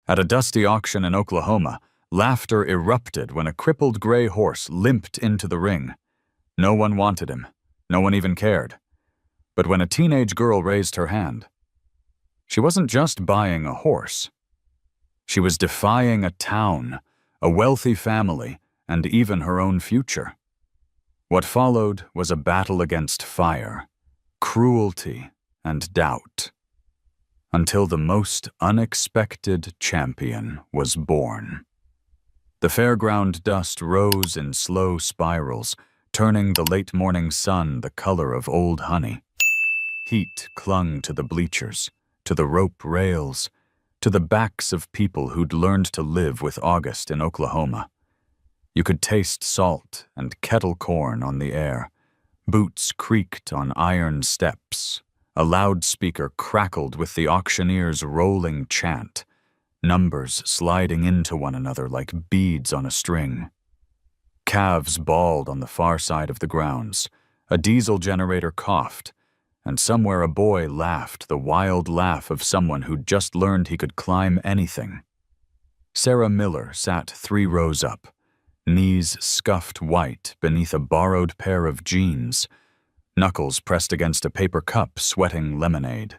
At a dusty auction in Oklahoma, laughter erupted when a crippled gray horse limped into the ring. No one wanted him. No one even cared. But when a teenage girl raised her hand, she wasn't just buying a horse. She was defying a town, a wealthy family, and even her own future. What followed was a battle against fire, cruelty, and doubt, until the most unexpected champion was born. The fairground dust rose in slow spirals, turning the late morning sun the color of old honey. Heat clung to the bleachers, to the rope rails, to the backs of people who'd learned to live with August in Oklahoma. You could taste salt and kettle corn on the air. Boots creaked on iron steps. A loudspeaker crackled with the auctioneer's rolling chant, numbers sliding into one another like beads on a string. Calves bawled on the far side of the grounds. A diesel generator coughed, and somewhere a boy laughed the wild laugh of someone who'd just learned he could climb anything. Sarah Miller sat 3 rows up, knees scuffed white beneath a borrowed pair of jeans, knuckles pressed against a paper cup sweating lemonade.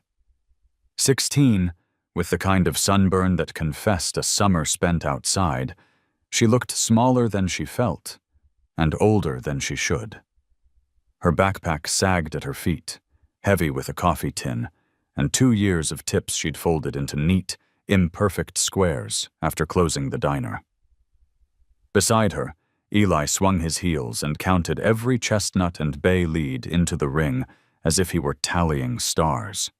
16, with the kind of sunburn that confessed a summer spent outside, she looked smaller than she felt, and older than she should. Her backpack sagged at her feet, heavy with a coffee tin, and 2 years of tips she'd folded into neat, imperfect squares after closing the diner. Beside her, Eli swung his heels and counted every chestnut and bay lead into the ring as if he were tallying stars.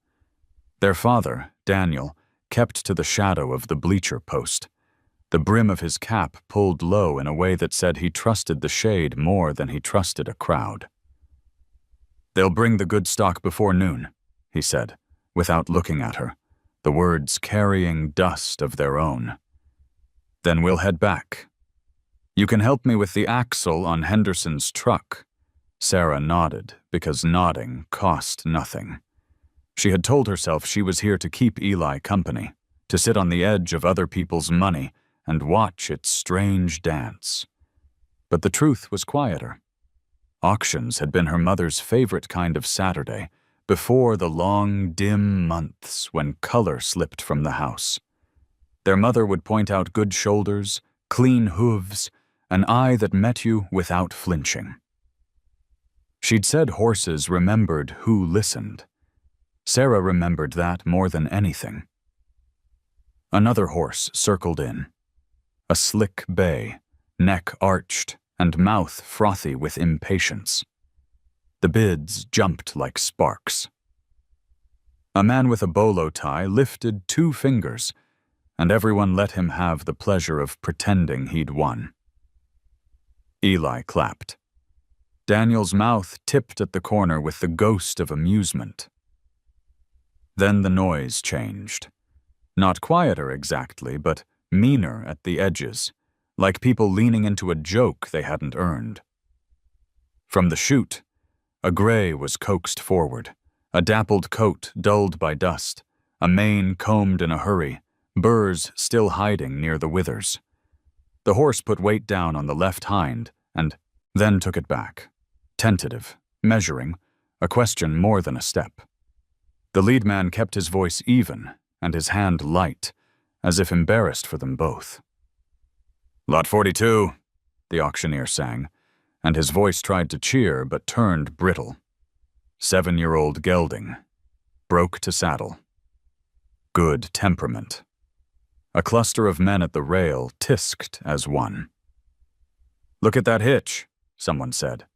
Their father, Daniel, kept to the shadow of the bleacher post, the brim of his cap pulled low in a way that said he trusted the shade more than he trusted a crowd. "They'll bring the good stock before noon," he said, without looking at her, the words carrying dust of their own. "Then we'll head back. You can help me with the axle on Henderson's truck." Sarah nodded, because nodding cost nothing. She had told herself she was here to keep Eli company, to sit on the edge of other people's money and watch its strange dance. But the truth was quieter. Auctions had been her mother's favorite kind of Saturday, before the long, dim months when color slipped from the house. Their mother would point out good shoulders, clean hooves, an eye that met you without flinching. She'd said horses remembered who listened. Sarah remembered that more than anything. Another horse circled in. A slick bay, neck arched, and mouth frothy with impatience. The bids jumped like sparks. A man with a bolo tie lifted 2 fingers, and everyone let him have the pleasure of pretending he'd won. Eli clapped. Daniel's mouth tipped at the corner with the ghost of amusement. Then the noise changed. Not quieter exactly, but meaner at the edges, like people leaning into a joke they hadn't earned. From the chute, a gray was coaxed forward, a dappled coat dulled by dust, a mane combed in a hurry, burrs still hiding near the withers. The horse put weight down on the left hind and then took it back, tentative, measuring, a question more than a step. The lead man kept his voice even and his hand light, as if embarrassed for them both. "Lot 42, the auctioneer sang, and his voice tried to cheer but turned brittle. 7-year-old gelding, broke to saddle. Good temperament. A cluster of men at the rail tisked as one. "Look at that hitch," someone said.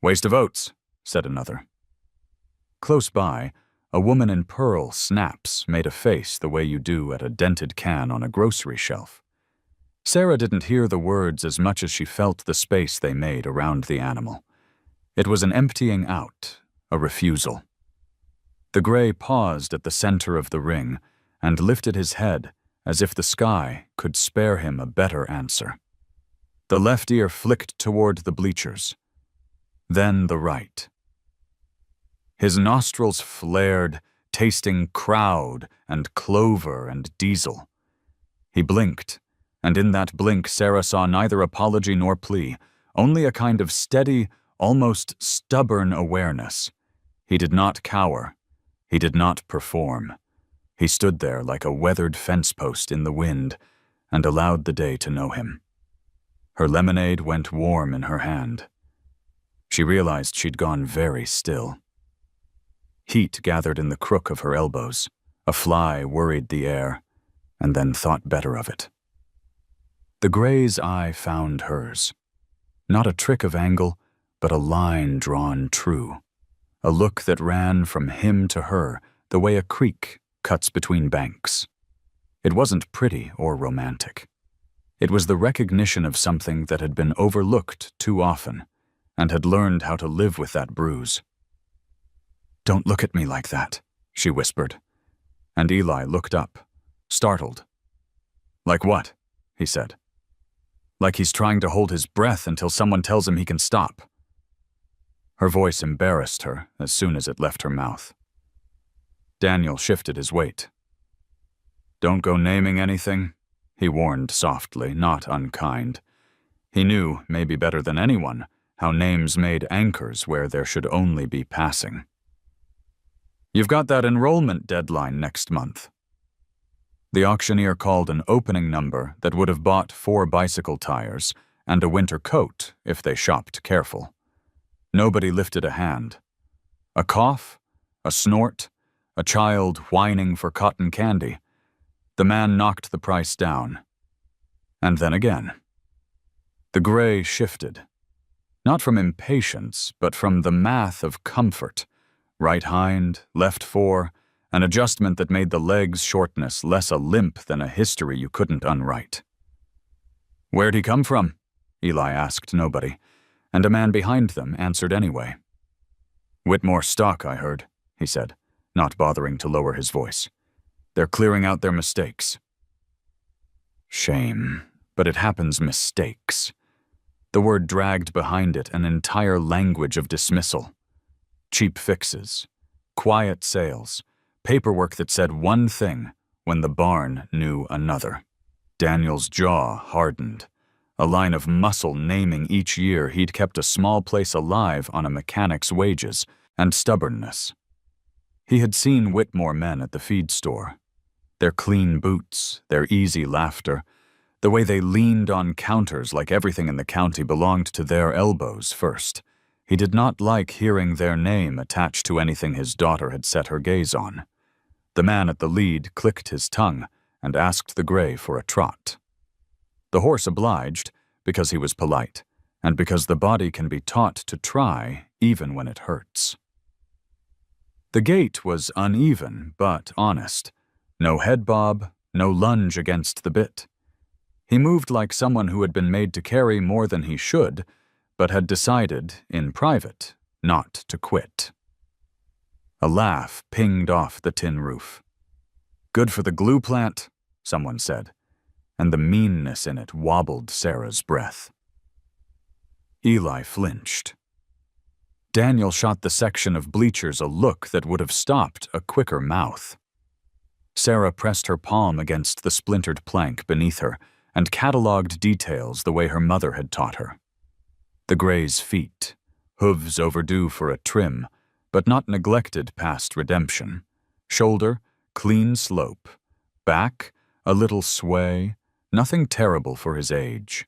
"Waste of oats," said another. Close by, a woman in pearl snaps made a face the way you do at a dented can on a grocery shelf. Sarah didn't hear the words as much as she felt the space they made around the animal. It was an emptying out, a refusal. The gray paused at the center of the ring and lifted his head as if the sky could spare him a better answer. The left ear flicked toward the bleachers, then the right. His nostrils flared, tasting crowd and clover and diesel. He blinked, and in that blink Sarah saw neither apology nor plea, only a kind of steady, almost stubborn awareness. He did not cower. He did not perform. He stood there like a weathered fence post in the wind and allowed the day to know him. Her lemonade went warm in her hand. She realized she'd gone very still. Heat gathered in the crook of her elbows. A fly worried the air, and then thought better of it. The gray's eye found hers. Not a trick of angle, but a line drawn true. A look that ran from him to her, the way a creek cuts between banks. It wasn't pretty or romantic. It was the recognition of something that had been overlooked too often, and had learned how to live with that bruise. "Don't look at me like that," she whispered. And Eli looked up, startled. "Like what?" he said. "Like he's trying to hold his breath until someone tells him he can stop." Her voice embarrassed her as soon as it left her mouth. Daniel shifted his weight. "Don't go naming anything," he warned softly, not unkind. He knew, maybe better than anyone, how names made anchors where there should only be passing. "You've got that enrollment deadline next month." The auctioneer called an opening number that would have bought 4 bicycle tires and a winter coat if they shopped careful. Nobody lifted a hand. A cough, a snort, a child whining for cotton candy. The man knocked the price down. And then again. The gray shifted. Not from impatience, but from the math of comfort. Right hind, left fore, an adjustment that made the leg's shortness less a limp than a history you couldn't unwrite. "Where'd he come from?" Eli asked nobody, and a man behind them answered anyway. "Whitmore stock, I heard," he said, not bothering to lower his voice. "They're clearing out their mistakes." Shame, but it happens mistakes. The word dragged behind it an entire language of dismissal. Cheap fixes, quiet sales, paperwork that said one thing when the barn knew another. Daniel's jaw hardened, a line of muscle naming each year he'd kept a small place alive on a mechanic's wages, and stubbornness. He had seen Whitmore men at the feed store. Their clean boots, their easy laughter, the way they leaned on counters like everything in the county belonged to their elbows first. He did not like hearing their name attached to anything his daughter had set her gaze on. The man at the lead clicked his tongue and asked the gray for a trot. The horse obliged because he was polite, and because the body can be taught to try even when it hurts. The gait was uneven but honest. No head bob, no lunge against the bit. He moved like someone who had been made to carry more than he should, but had decided, in private, not to quit. A laugh pinged off the tin roof. "Good for the glue plant," someone said, and the meanness in it wobbled Sarah's breath. Eli flinched. Daniel shot the section of bleachers a look that would have stopped a quicker mouth. Sarah pressed her palm against the splintered plank beneath her and catalogued details the way her mother had taught her. The gray's feet, hooves overdue for a trim, but not neglected past redemption. Shoulder, clean slope. Back, a little sway, nothing terrible for his age.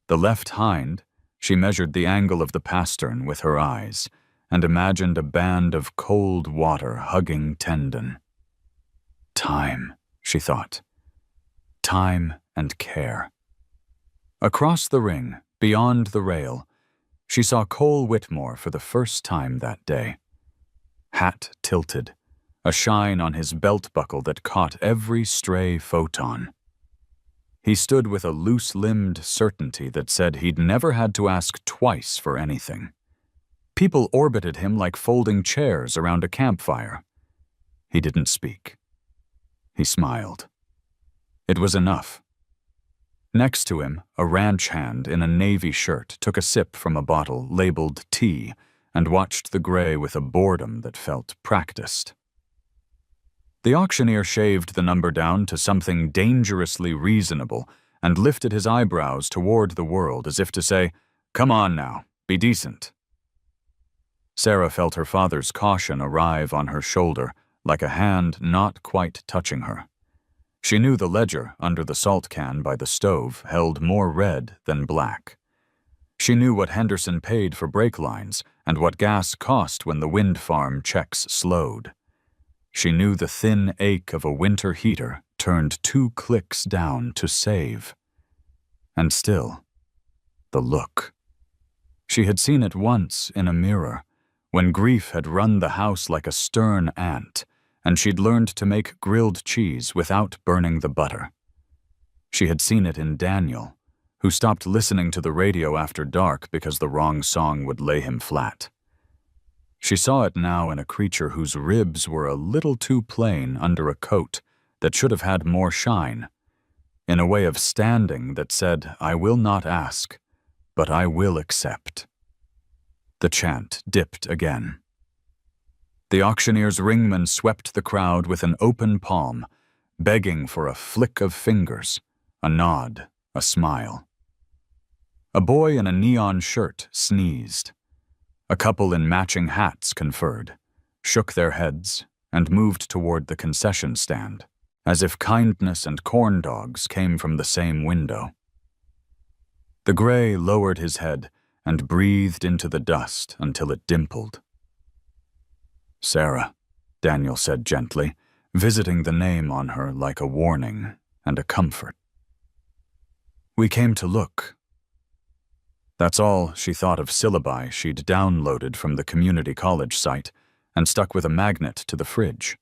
The left hind, she measured the angle of the pastern with her eyes and imagined a band of cold water hugging tendon. Time, she thought. Time and care. Across the ring, beyond the rail, she saw Cole Whitmore for the first time that day. Hat tilted, a shine on his belt buckle that caught every stray photon. He stood with a loose-limbed certainty that said he'd never had to ask twice for anything. People orbited him like folding chairs around a campfire. He didn't speak. He smiled. It was enough. Next to him, a ranch hand in a navy shirt took a sip from a bottle labeled tea and watched the gray with a boredom that felt practiced. The auctioneer shaved the number down to something dangerously reasonable and lifted his eyebrows toward the world as if to say, "Come on now, be decent." Sarah felt her father's caution arrive on her shoulder like a hand not quite touching her. She knew the ledger under the salt can by the stove held more red than black. She knew what Henderson paid for brake lines and what gas cost when the wind farm checks slowed. She knew the thin ache of a winter heater turned 2 clicks down to save. And still, the look. She had seen it once in a mirror, when grief had run the house like a stern ant, and she'd learned to make grilled cheese without burning the butter. She had seen it in Daniel, who stopped listening to the radio after dark because the wrong song would lay him flat. She saw it now in a creature whose ribs were a little too plain under a coat that should have had more shine, in a way of standing that said, "I will not ask, but I will accept." The chant dipped again. The auctioneer's ringman swept the crowd with an open palm, begging for a flick of fingers, a nod, a smile. A boy in a neon shirt sneezed. A couple in matching hats conferred, shook their heads, and moved toward the concession stand, as if kindness and corn dogs came from the same window. The gray lowered his head and breathed into the dust until it dimpled. "Sarah," Daniel said gently, visiting the name on her like a warning and a comfort. "We came to look." That's all she thought of syllabi she'd downloaded from the community college site and stuck with a magnet to the fridge.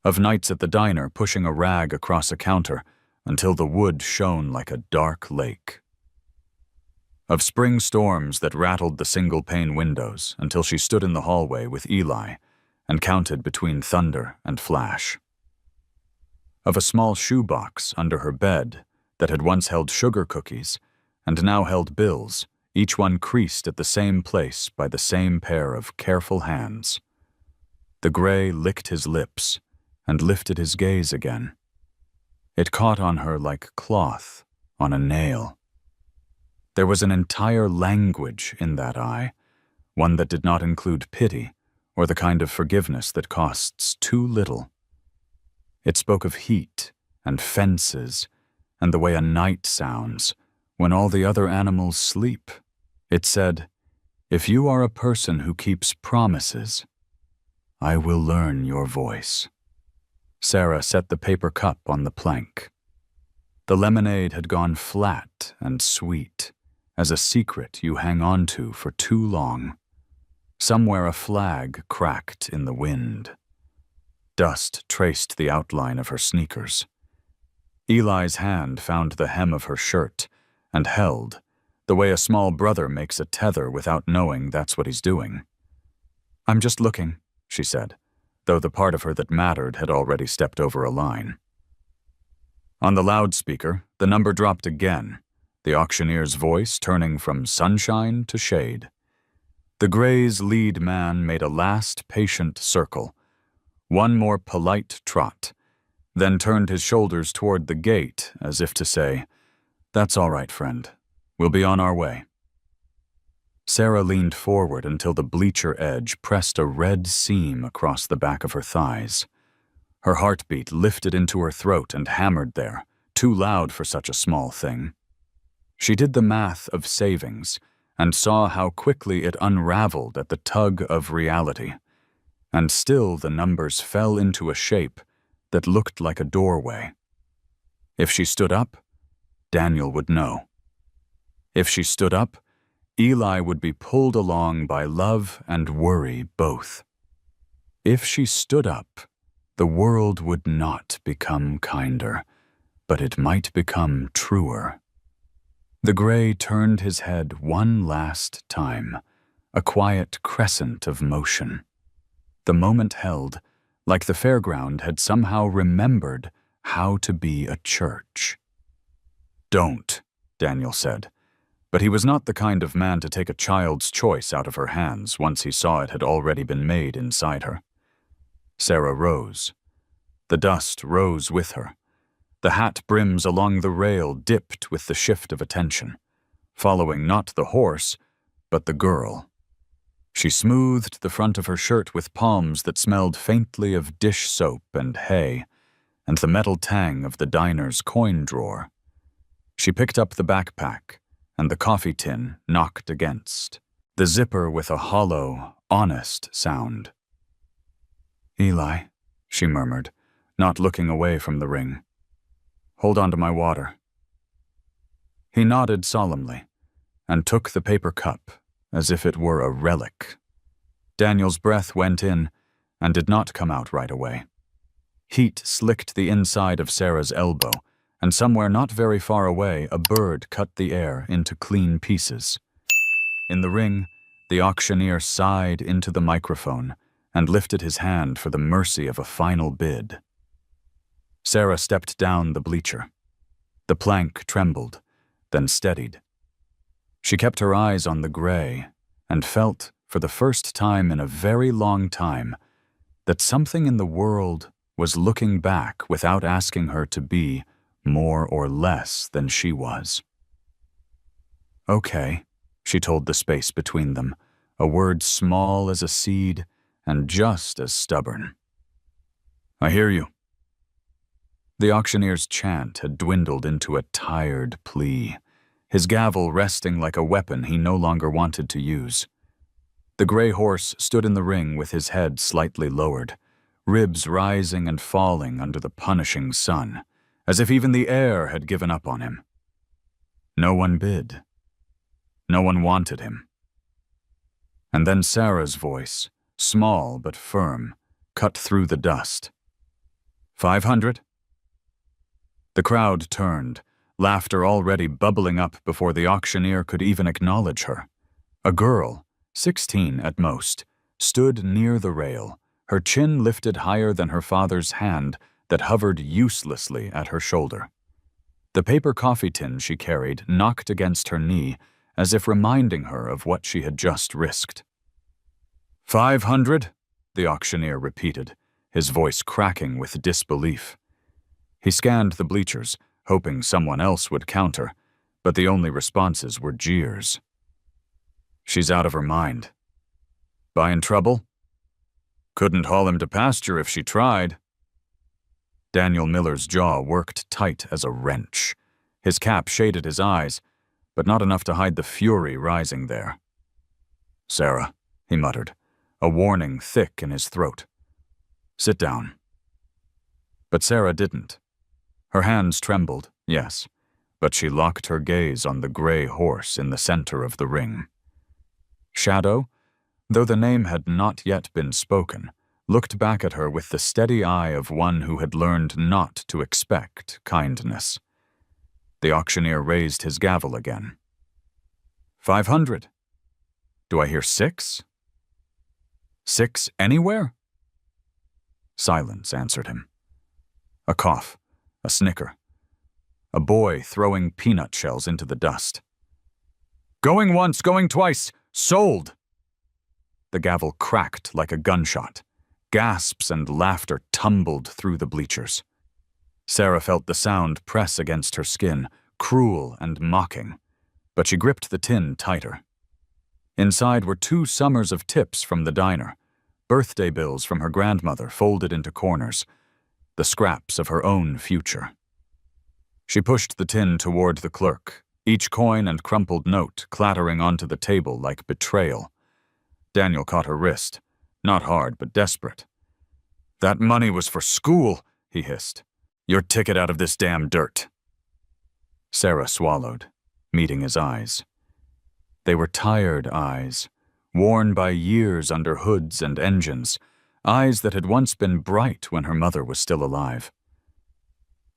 Of nights at the diner pushing a rag across a counter until the wood shone like a dark lake. Of spring storms that rattled the single-pane windows until she stood in the hallway with Eli and counted between thunder and flash. Of a small shoebox under her bed that had once held sugar cookies and now held bills, each one creased at the same place by the same pair of careful hands. The gray licked his lips and lifted his gaze again. It caught on her like cloth on a nail. There was an entire language in that eye, one that did not include pity or the kind of forgiveness that costs too little. It spoke of heat and fences and the way a night sounds when all the other animals sleep. It said, "If you are a person who keeps promises, I will learn your voice." Sarah set the paper cup on the plank. The lemonade had gone flat and sweet, as a secret you hang on to for too long. Somewhere a flag cracked in the wind. Dust traced the outline of her sneakers. Eli's hand found the hem of her shirt and held, the way a small brother makes a tether without knowing that's what he's doing. "I'm just looking," she said, though the part of her that mattered had already stepped over a line. On the loudspeaker, the number dropped again, the auctioneer's voice turning from sunshine to shade. The Gray's lead man made a last patient circle, one more polite trot, then turned his shoulders toward the gate as if to say, "That's all right, friend. We'll be on our way." Sarah leaned forward until the bleacher edge pressed a red seam across the back of her thighs. Her heartbeat lifted into her throat and hammered there, too loud for such a small thing. She did the math of savings and saw how quickly it unraveled at the tug of reality, and still the numbers fell into a shape that looked like a doorway. If she stood up, Daniel would know. If she stood up, Eli would be pulled along by love and worry both. If she stood up, the world would not become kinder, but it might become truer. The Gray turned his head one last time, a quiet crescent of motion. The moment held, like the fairground had somehow remembered how to be a church. "Don't," Daniel said, but he was not the kind of man to take a child's choice out of her hands once he saw it had already been made inside her. Sarah rose. The dust rose with her. The hat brims along the rail dipped with the shift of attention, following not the horse, but the girl. She smoothed the front of her shirt with palms that smelled faintly of dish soap and hay, and the metal tang of the diner's coin drawer. She picked up the backpack, and the coffee tin knocked against, the zipper with a hollow, honest sound. "Eli," she murmured, not looking away from the ring. "Hold on to my water." He nodded solemnly, and took the paper cup as if it were a relic. Daniel's breath went in and did not come out right away. Heat slicked the inside of Sarah's elbow, and somewhere not very far away, a bird cut the air into clean pieces. In the ring, the auctioneer sighed into the microphone and lifted his hand for the mercy of a final bid. Sarah stepped down the bleacher. The plank trembled, then steadied. She kept her eyes on the gray and felt, for the first time in a very long time, that something in the world was looking back without asking her to be more or less than she was. "Okay," she told the space between them, a word small as a seed and just as stubborn. "I hear you." The auctioneer's chant had dwindled into a tired plea, his gavel resting like a weapon he no longer wanted to use. The gray horse stood in the ring with his head slightly lowered, ribs rising and falling under the punishing sun, as if even the air had given up on him. No one bid. No one wanted him. And then Sarah's voice, small but firm, cut through the dust. 500? The crowd turned, laughter already bubbling up before the auctioneer could even acknowledge her. A girl, 16 at most, stood near the rail, her chin lifted higher than her father's hand that hovered uselessly at her shoulder. The paper coffee tin she carried knocked against her knee, as if reminding her of what she had just risked. 500? The auctioneer repeated, his voice cracking with disbelief. He scanned the bleachers, hoping someone else would counter, but the only responses were jeers. "She's out of her mind. Buying trouble? Couldn't haul him to pasture if she tried." Daniel Miller's jaw worked tight as a wrench. His cap shaded his eyes, but not enough to hide the fury rising there. "Sarah," he muttered, a warning thick in his throat. "Sit down." But Sarah didn't. Her hands trembled, yes, but she locked her gaze on the gray horse in the center of the ring. Shadow, though the name had not yet been spoken, looked back at her with the steady eye of one who had learned not to expect kindness. The auctioneer raised his gavel again. 500. Do I hear 6? 6 anywhere? Silence answered him. A cough, a snicker. A boy throwing peanut shells into the dust. "Going once, going twice, sold!" The gavel cracked like a gunshot. Gasps and laughter tumbled through the bleachers. Sarah felt the sound press against her skin, cruel and mocking, but she gripped the tin tighter. Inside were 2 summers of tips from the diner, birthday bills from her grandmother folded into corners, the scraps of her own future. She pushed the tin toward the clerk, each coin and crumpled note clattering onto the table like betrayal. Daniel caught her wrist, not hard but desperate. "That money was for school," he hissed. "Your ticket out of this damn dirt." Sarah swallowed, meeting his eyes. They were tired eyes, worn by years under hoods and engines, eyes that had once been bright when her mother was still alive.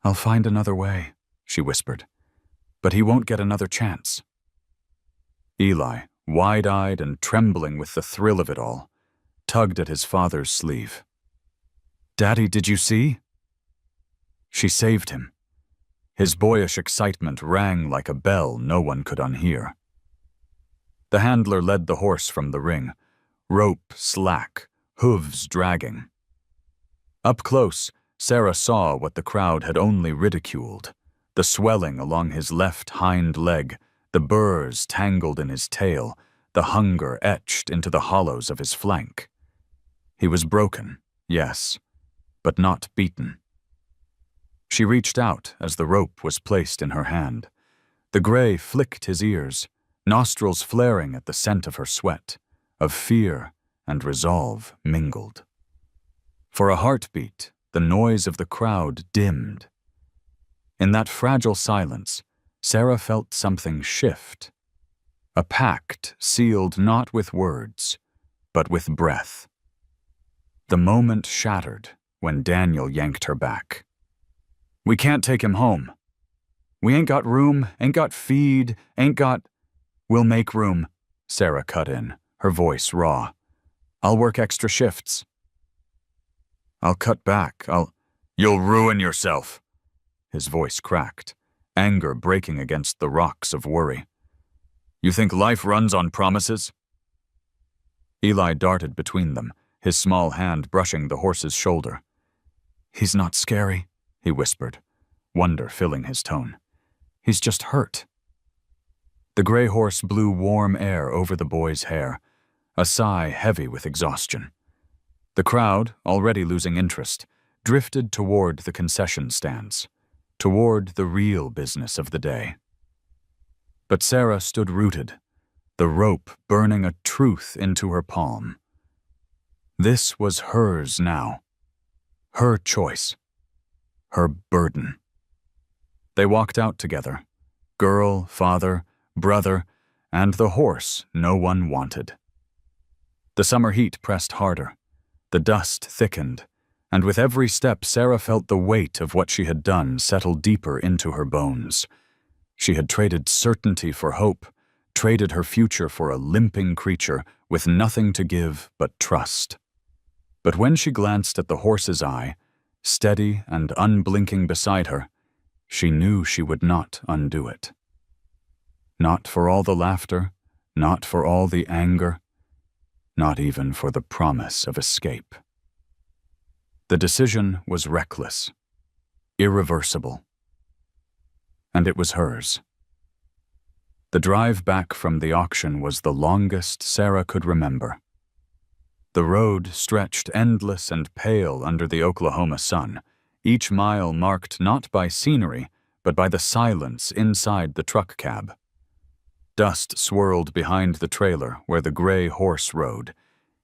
"I'll find another way," she whispered, "but he won't get another chance." Eli, wide-eyed and trembling with the thrill of it all, tugged at his father's sleeve. "Daddy, did you see?" She saved him. His boyish excitement rang like a bell no one could unhear. The handler led the horse from the ring, rope slack, hooves dragging. Up close, Sarah saw what the crowd had only ridiculed: the swelling along his left hind leg, the burrs tangled in his tail, the hunger etched into the hollows of his flank. He was broken, yes, but not beaten. She reached out as the rope was placed in her hand. The gray flicked his ears, nostrils flaring at the scent of her sweat, of fear and resolve mingled. For a heartbeat, the noise of the crowd dimmed. In that fragile silence, Sarah felt something shift. A pact sealed not with words, but with breath. The moment shattered when Daniel yanked her back. "We can't take him home. We ain't got room, ain't got feed, ain't got—" "We'll make room," Sarah cut in, her voice raw. "I'll work extra shifts. I'll cut back, You'll ruin yourself." His voice cracked, anger breaking against the rocks of worry. "You think life runs on promises?" Eli darted between them, his small hand brushing the horse's shoulder. "He's not scary," he whispered, wonder filling his tone. "He's just hurt." The gray horse blew warm air over the boy's hair, a sigh heavy with exhaustion. The crowd, already losing interest, drifted toward the concession stands, toward the real business of the day. But Sarah stood rooted, the rope burning a truth into her palm. This was hers now, her choice, her burden. They walked out together, girl, father, brother, and the horse no one wanted. The summer heat pressed harder, the dust thickened, and with every step Sarah felt the weight of what she had done settle deeper into her bones. She had traded certainty for hope, traded her future for a limping creature with nothing to give but trust. But when she glanced at the horse's eye, steady and unblinking beside her, she knew she would not undo it. Not for all the laughter, not for all the anger, not even for the promise of escape. The decision was reckless, irreversible, and it was hers. The drive back from the auction was the longest Sarah could remember. The road stretched endless and pale under the Oklahoma sun, each mile marked not by scenery, but by the silence inside the truck cab. Dust swirled behind the trailer where the gray horse rode,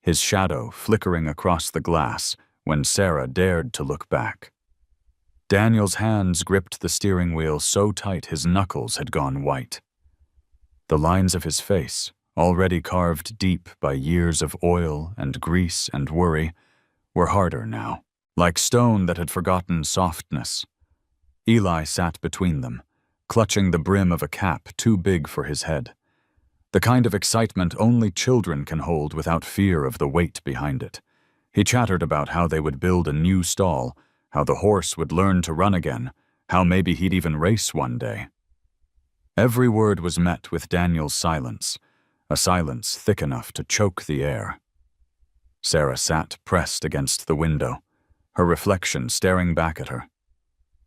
his shadow flickering across the glass when Sarah dared to look back. Daniel's hands gripped the steering wheel so tight his knuckles had gone white. The lines of his face, already carved deep by years of oil and grease and worry, were harder now, like stone that had forgotten softness. Eli sat between them, clutching the brim of a cap too big for his head. The kind of excitement only children can hold without fear of the weight behind it. He chattered about how they would build a new stall, how the horse would learn to run again, how maybe he'd even race one day. Every word was met with Daniel's silence, a silence thick enough to choke the air. Sarah sat pressed against the window, her reflection staring back at her.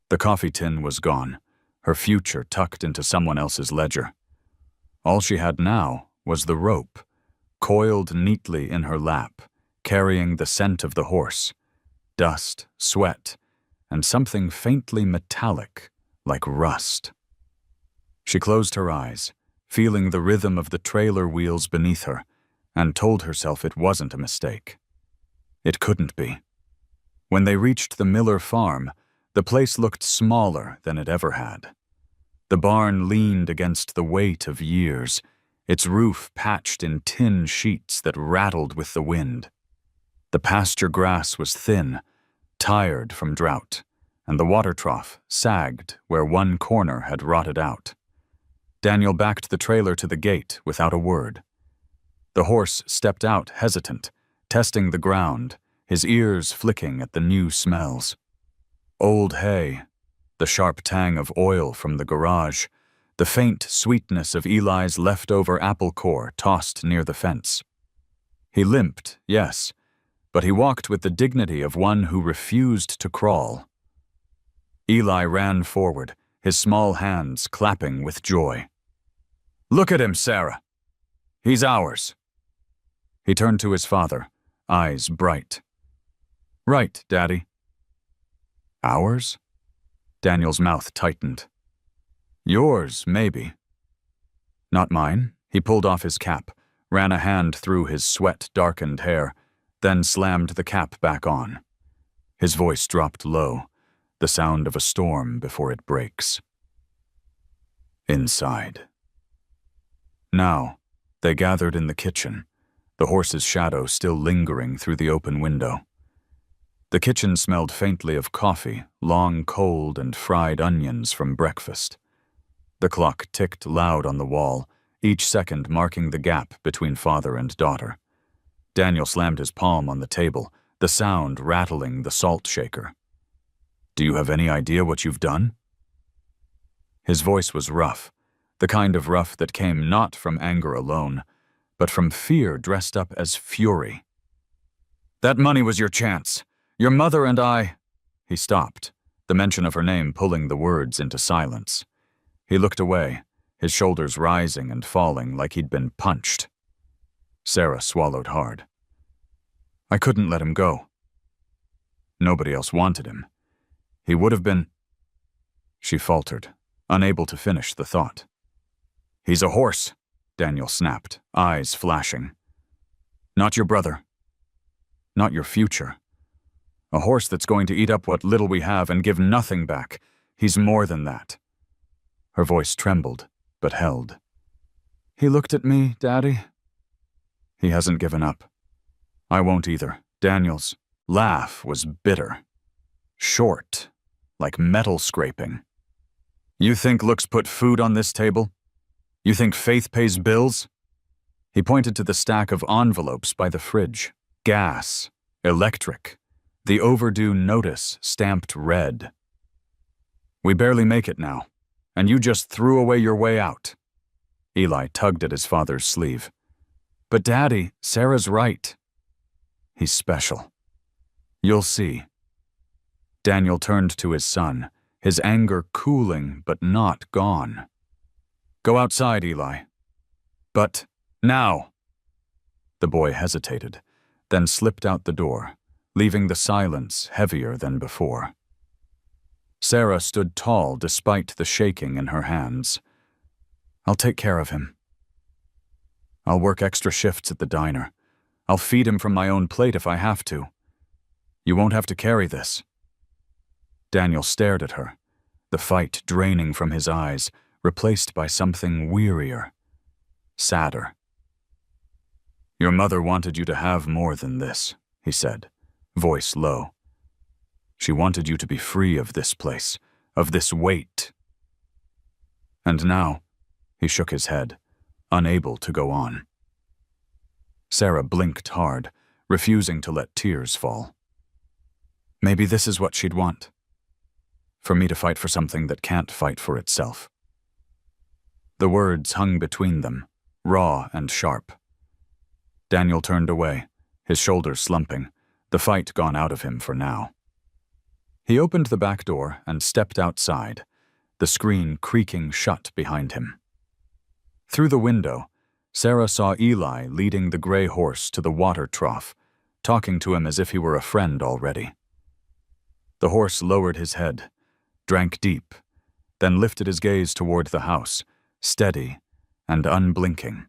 The coffee tin was gone, her future tucked into someone else's ledger. All she had now was the rope, coiled neatly in her lap, carrying the scent of the horse, dust, sweat, and something faintly metallic, like rust. She closed her eyes, feeling the rhythm of the trailer wheels beneath her, and told herself it wasn't a mistake. It couldn't be. When they reached the Miller farm, the place looked smaller than it ever had. The barn leaned against the weight of years, its roof patched in tin sheets that rattled with the wind. The pasture grass was thin, tired from drought, and the water trough sagged where one corner had rotted out. Daniel backed the trailer to the gate without a word. The horse stepped out hesitant, testing the ground, his ears flicking at the new smells. Old hay, the sharp tang of oil from the garage, the faint sweetness of Eli's leftover apple core tossed near the fence. He limped, yes, but he walked with the dignity of one who refused to crawl. Eli ran forward, his small hands clapping with joy. "Look at him, Sarah. He's ours." He turned to his father, eyes bright. "Right, Daddy." "Ours?" Daniel's mouth tightened. "Yours, maybe." "Not mine." He pulled off his cap, ran a hand through his sweat-darkened hair, then slammed the cap back on. His voice dropped low, the sound of a storm before it breaks. Inside. Now, they gathered in the kitchen, the horse's shadow still lingering through the open window. The kitchen smelled faintly of coffee, long cold and fried onions from breakfast. The clock ticked loud on the wall, each second marking the gap between father and daughter. Daniel slammed his palm on the table, the sound rattling the salt shaker. "Do you have any idea what you've done?" His voice was rough, the kind of rough that came not from anger alone, but from fear dressed up as fury. "That money was your chance. Your mother and I—" He stopped, the mention of her name pulling the words into silence. He looked away, his shoulders rising and falling like he'd been punched. Sarah swallowed hard. "I couldn't let him go." Nobody else wanted him. He would have been— She faltered, unable to finish the thought. "He's a horse," Daniel snapped, eyes flashing. "Not your brother. Not your future. A horse that's going to eat up what little we have and give nothing back. He's more than that." Her voice trembled, but held. "He looked at me, Daddy." "He hasn't given up. I won't either." Daniel's laugh was bitter. Short, like metal scraping. "You think looks put food on this table? You think faith pays bills?" He pointed to the stack of envelopes by the fridge. Gas, electric, the overdue notice stamped red. "We barely make it now, and you just threw away your way out." Eli tugged at his father's sleeve. "But Daddy, Sarah's right." "He's special. You'll see." Daniel turned to his son, his anger cooling but not gone. "Go outside, Eli." "But now." The boy hesitated, then slipped out the door, leaving the silence heavier than before. Sarah stood tall despite the shaking in her hands. "I'll take care of him. I'll work extra shifts at the diner. I'll feed him from my own plate if I have to. You won't have to carry this." Daniel stared at her, the fight draining from his eyes, replaced by something wearier, sadder. "Your mother wanted you to have more than this," he said, voice low. "She wanted you to be free of this place, of this weight." And now, he shook his head, unable to go on. Sarah blinked hard, refusing to let tears fall. Maybe this is what she'd want. For me to fight for something that can't fight for itself. The words hung between them, raw and sharp. Daniel turned away, his shoulders slumping, the fight gone out of him for now. He opened the back door and stepped outside, the screen creaking shut behind him. Through the window, Sarah saw Eli leading the gray horse to the water trough, talking to him as if he were a friend already. The horse lowered his head, drank deep, then lifted his gaze toward the house, steady and unblinking.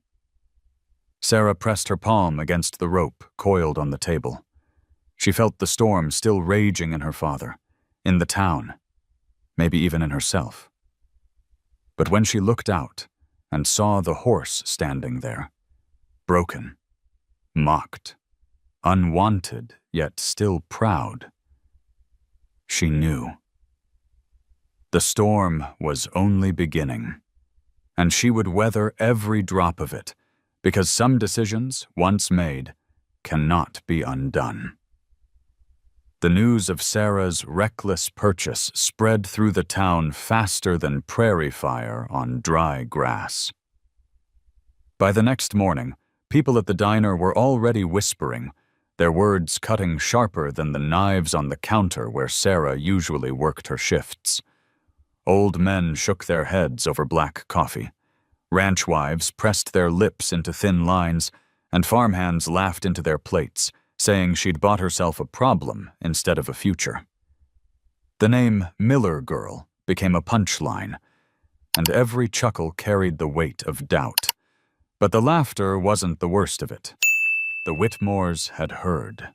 Sarah pressed her palm against the rope coiled on the table. She felt the storm still raging in her father, in the town, maybe even in herself. But when she looked out and saw the horse standing there, broken, mocked, unwanted yet still proud, she knew. The storm was only beginning, and she would weather every drop of it, because some decisions, once made, cannot be undone. The news of Sarah's reckless purchase spread through the town faster than prairie fire on dry grass. By the next morning, people at the diner were already whispering, their words cutting sharper than the knives on the counter where Sarah usually worked her shifts. Old men shook their heads over black coffee. Ranch wives pressed their lips into thin lines, and farmhands laughed into their plates, saying she'd bought herself a problem instead of a future. The name Miller Girl became a punchline, and every chuckle carried the weight of doubt. But the laughter wasn't the worst of it. The Whitmores had heard.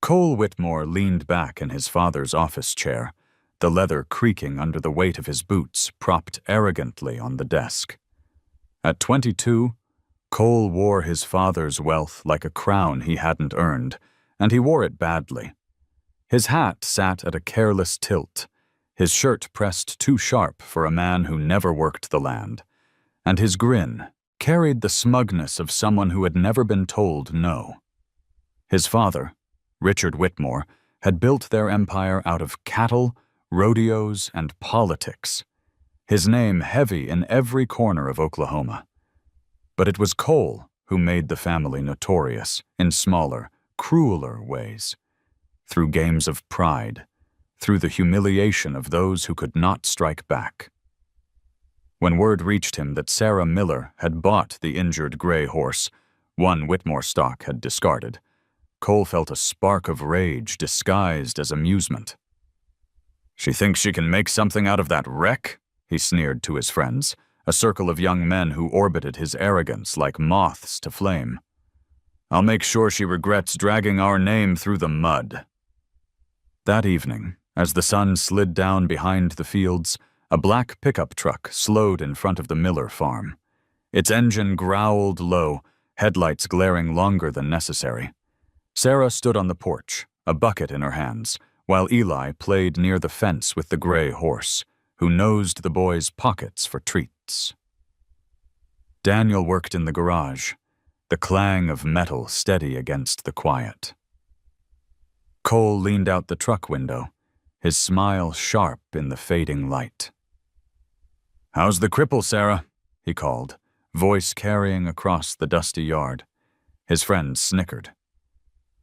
Cole Whitmore leaned back in his father's office chair, the leather creaking under the weight of his boots propped arrogantly on the desk. At 22, Cole wore his father's wealth like a crown he hadn't earned, and he wore it badly. His hat sat at a careless tilt, his shirt pressed too sharp for a man who never worked the land, and his grin carried the smugness of someone who had never been told no. His father, Richard Whitmore, had built their empire out of cattle, rodeos, and politics, his name heavy in every corner of Oklahoma. But it was Cole who made the family notorious in smaller, crueler ways, through games of pride, through the humiliation of those who could not strike back. When word reached him that Sarah Miller had bought the injured gray horse, one Whitmore stock had discarded, Cole felt a spark of rage disguised as amusement. "She thinks she can make something out of that wreck?" he sneered to his friends, a circle of young men who orbited his arrogance like moths to flame. "I'll make sure she regrets dragging our name through the mud." That evening, as the sun slid down behind the fields, a black pickup truck slowed in front of the Miller farm. Its engine growled low, headlights glaring longer than necessary. Sarah stood on the porch, a bucket in her hands, while Eli played near the fence with the gray horse, who nosed the boys' pockets for treats. Daniel worked in the garage, the clang of metal steady against the quiet. Cole leaned out the truck window, his smile sharp in the fading light. "How's the cripple, Sarah?" he called, voice carrying across the dusty yard. His friend snickered.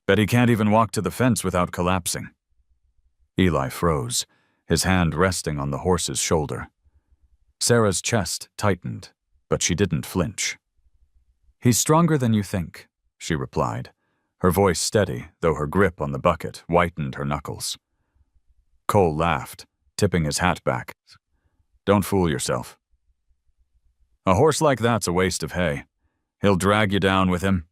"Bet he can't even walk to the fence without collapsing." Eli froze, his hand resting on the horse's shoulder. Sarah's chest tightened, but she didn't flinch. "He's stronger than you think," she replied, her voice steady, though her grip on the bucket whitened her knuckles. Cole laughed, tipping his hat back. "Don't fool yourself. A horse like that's a waste of hay. He'll drag you down with him."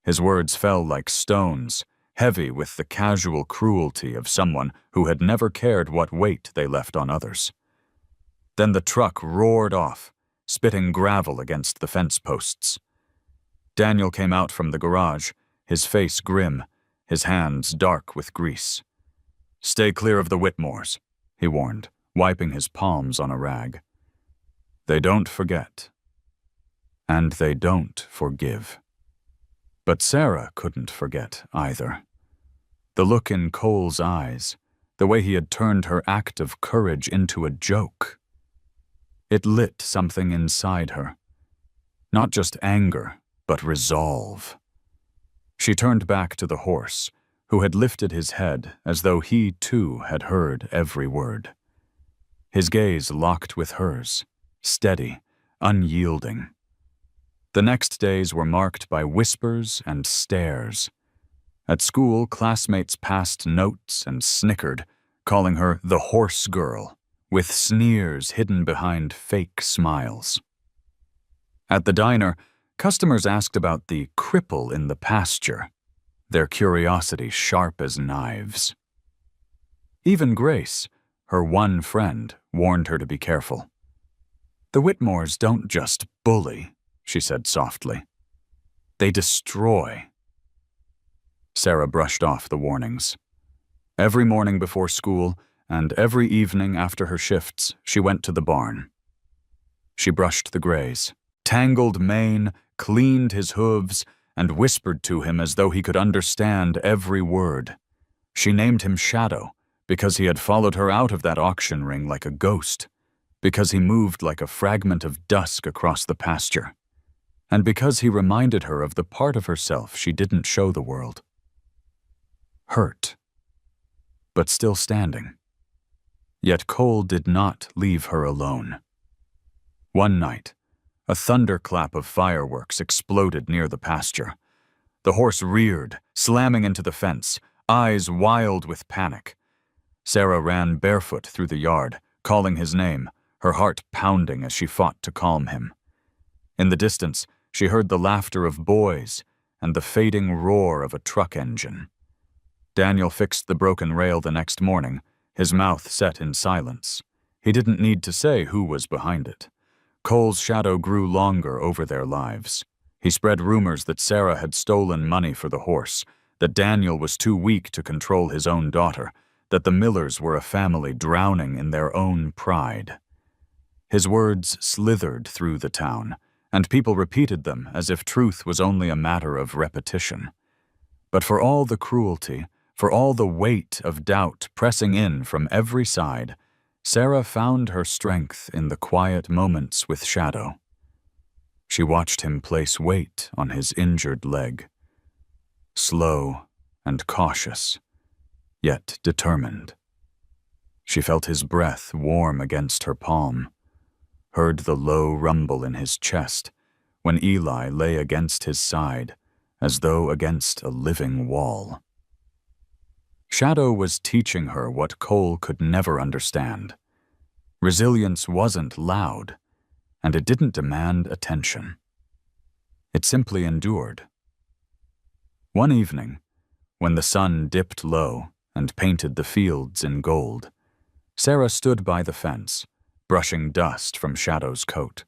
His words fell like stones, heavy with the casual cruelty of someone who had never cared what weight they left on others. Then the truck roared off, spitting gravel against the fence posts. Daniel came out from the garage, his face grim, his hands dark with grease. "Stay clear of the Whitmores," he warned, wiping his palms on a rag. "They don't forget. And they don't forgive." But Sarah couldn't forget either. The look in Cole's eyes, the way he had turned her act of courage into a joke. It lit something inside her. Not just anger, but resolve. She turned back to the horse, who had lifted his head as though he too had heard every word. His gaze locked with hers, steady, unyielding. The next days were marked by whispers and stares. At school, classmates passed notes and snickered, calling her the horse girl, with sneers hidden behind fake smiles. At the diner, customers asked about the cripple in the pasture, their curiosity sharp as knives. Even Grace, her one friend, warned her to be careful. "The Whitmores don't just bully," she said softly. "They destroy." Sarah brushed off the warnings. Every morning before school and every evening after her shifts, she went to the barn. She brushed the grays, tangled mane, cleaned his hooves, and whispered to him as though he could understand every word. She named him Shadow because he had followed her out of that auction ring like a ghost, because he moved like a fragment of dusk across the pasture, and because he reminded her of the part of herself she didn't show the world. hurt, but still standing. Yet Cole did not leave her alone. One night, a thunderclap of fireworks exploded near the pasture. The horse reared, slamming into the fence, eyes wild with panic. Sarah ran barefoot through the yard, calling his name, her heart pounding as she fought to calm him. In the distance, she heard the laughter of boys and the fading roar of a truck engine. Daniel fixed the broken rail the next morning, his mouth set in silence. He didn't need to say who was behind it. Cole's shadow grew longer over their lives. He spread rumors that Sarah had stolen money for the horse, that Daniel was too weak to control his own daughter, that the Millers were a family drowning in their own pride. His words slithered through the town, and people repeated them as if truth was only a matter of repetition. But for all the cruelty, for all the weight of doubt pressing in from every side, Sarah found her strength in the quiet moments with Shadow. She watched him place weight on his injured leg. Slow and cautious, yet determined. She felt his breath warm against her palm, heard the low rumble in his chest when Eli lay against his side, as though against a living wall. Shadow was teaching her what Cole could never understand. Resilience wasn't loud, and it didn't demand attention. It simply endured. One evening, when the sun dipped low and painted the fields in gold, Sarah stood by the fence, brushing dust from Shadow's coat.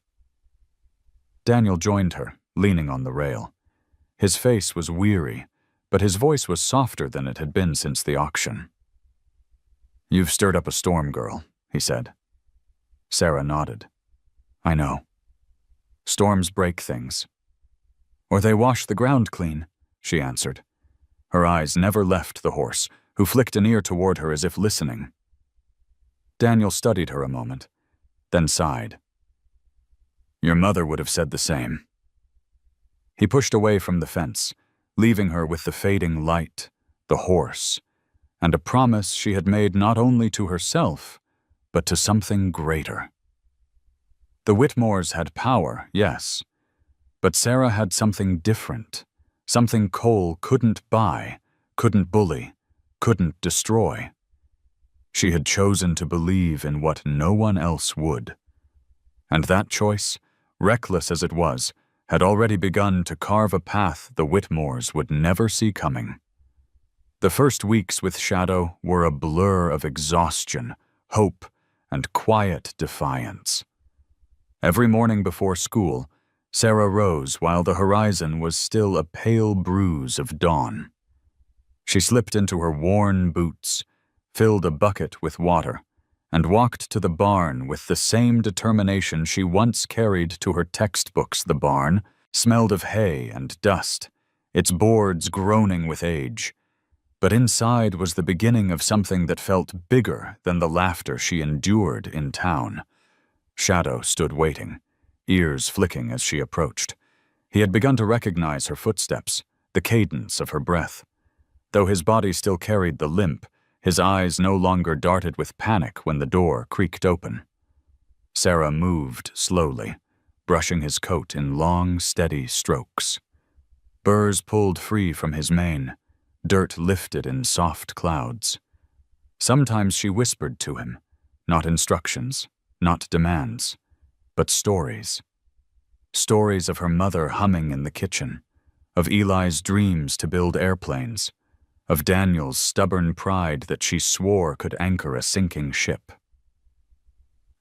Daniel joined her, leaning on the rail. His face was weary, but his voice was softer than it had been since the auction. "You've stirred up a storm, girl," he said. Sarah nodded. "I know. Storms break things." "Or they wash the ground clean," she answered. Her eyes never left the horse, who flicked an ear toward her as if listening. Daniel studied her a moment, then sighed. "Your mother would have said the same." He pushed away from the fence, leaving her with the fading light, the horse, and a promise she had made not only to herself, but to something greater. The Whitmores had power, yes, but Sarah had something different, something Cole couldn't buy, couldn't bully, couldn't destroy. She had chosen to believe in what no one else would. And that choice, reckless as it was, had already begun to carve a path the Whitmores would never see coming. The first weeks with Shadow were a blur of exhaustion, hope, and quiet defiance. Every morning before school, Sarah rose while the horizon was still a pale bruise of dawn. She slipped into her worn boots, filled a bucket with water, and walked to the barn with the same determination she once carried to her textbooks. The barn smelled of hay and dust, its boards groaning with age. But inside was the beginning of something that felt bigger than the laughter she endured in town. Shadow stood waiting, ears flicking as she approached. He had begun to recognize her footsteps, the cadence of her breath. Though his body still carried the limp, his eyes no longer darted with panic when the door creaked open. Sarah moved slowly, brushing his coat in long, steady strokes. Burrs pulled free from his mane, dirt lifted in soft clouds. Sometimes she whispered to him, not instructions, not demands, but stories. Stories of her mother humming in the kitchen, of Eli's dreams to build airplanes, of Daniel's stubborn pride that she swore could anchor a sinking ship.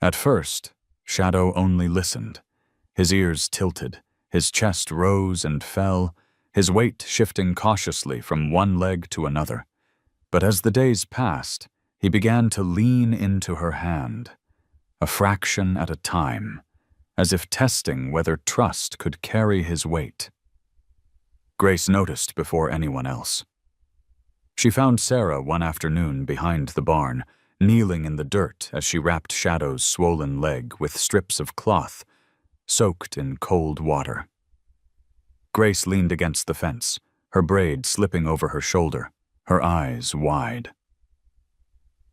At first, Shadow only listened. His ears tilted, his chest rose and fell, his weight shifting cautiously from one leg to another. But as the days passed, he began to lean into her hand, a fraction at a time, as if testing whether trust could carry his weight. Grace noticed before anyone else. She found Sarah one afternoon behind the barn, kneeling in the dirt as she wrapped Shadow's swollen leg with strips of cloth, soaked in cold water. Grace leaned against the fence, her braid slipping over her shoulder, her eyes wide.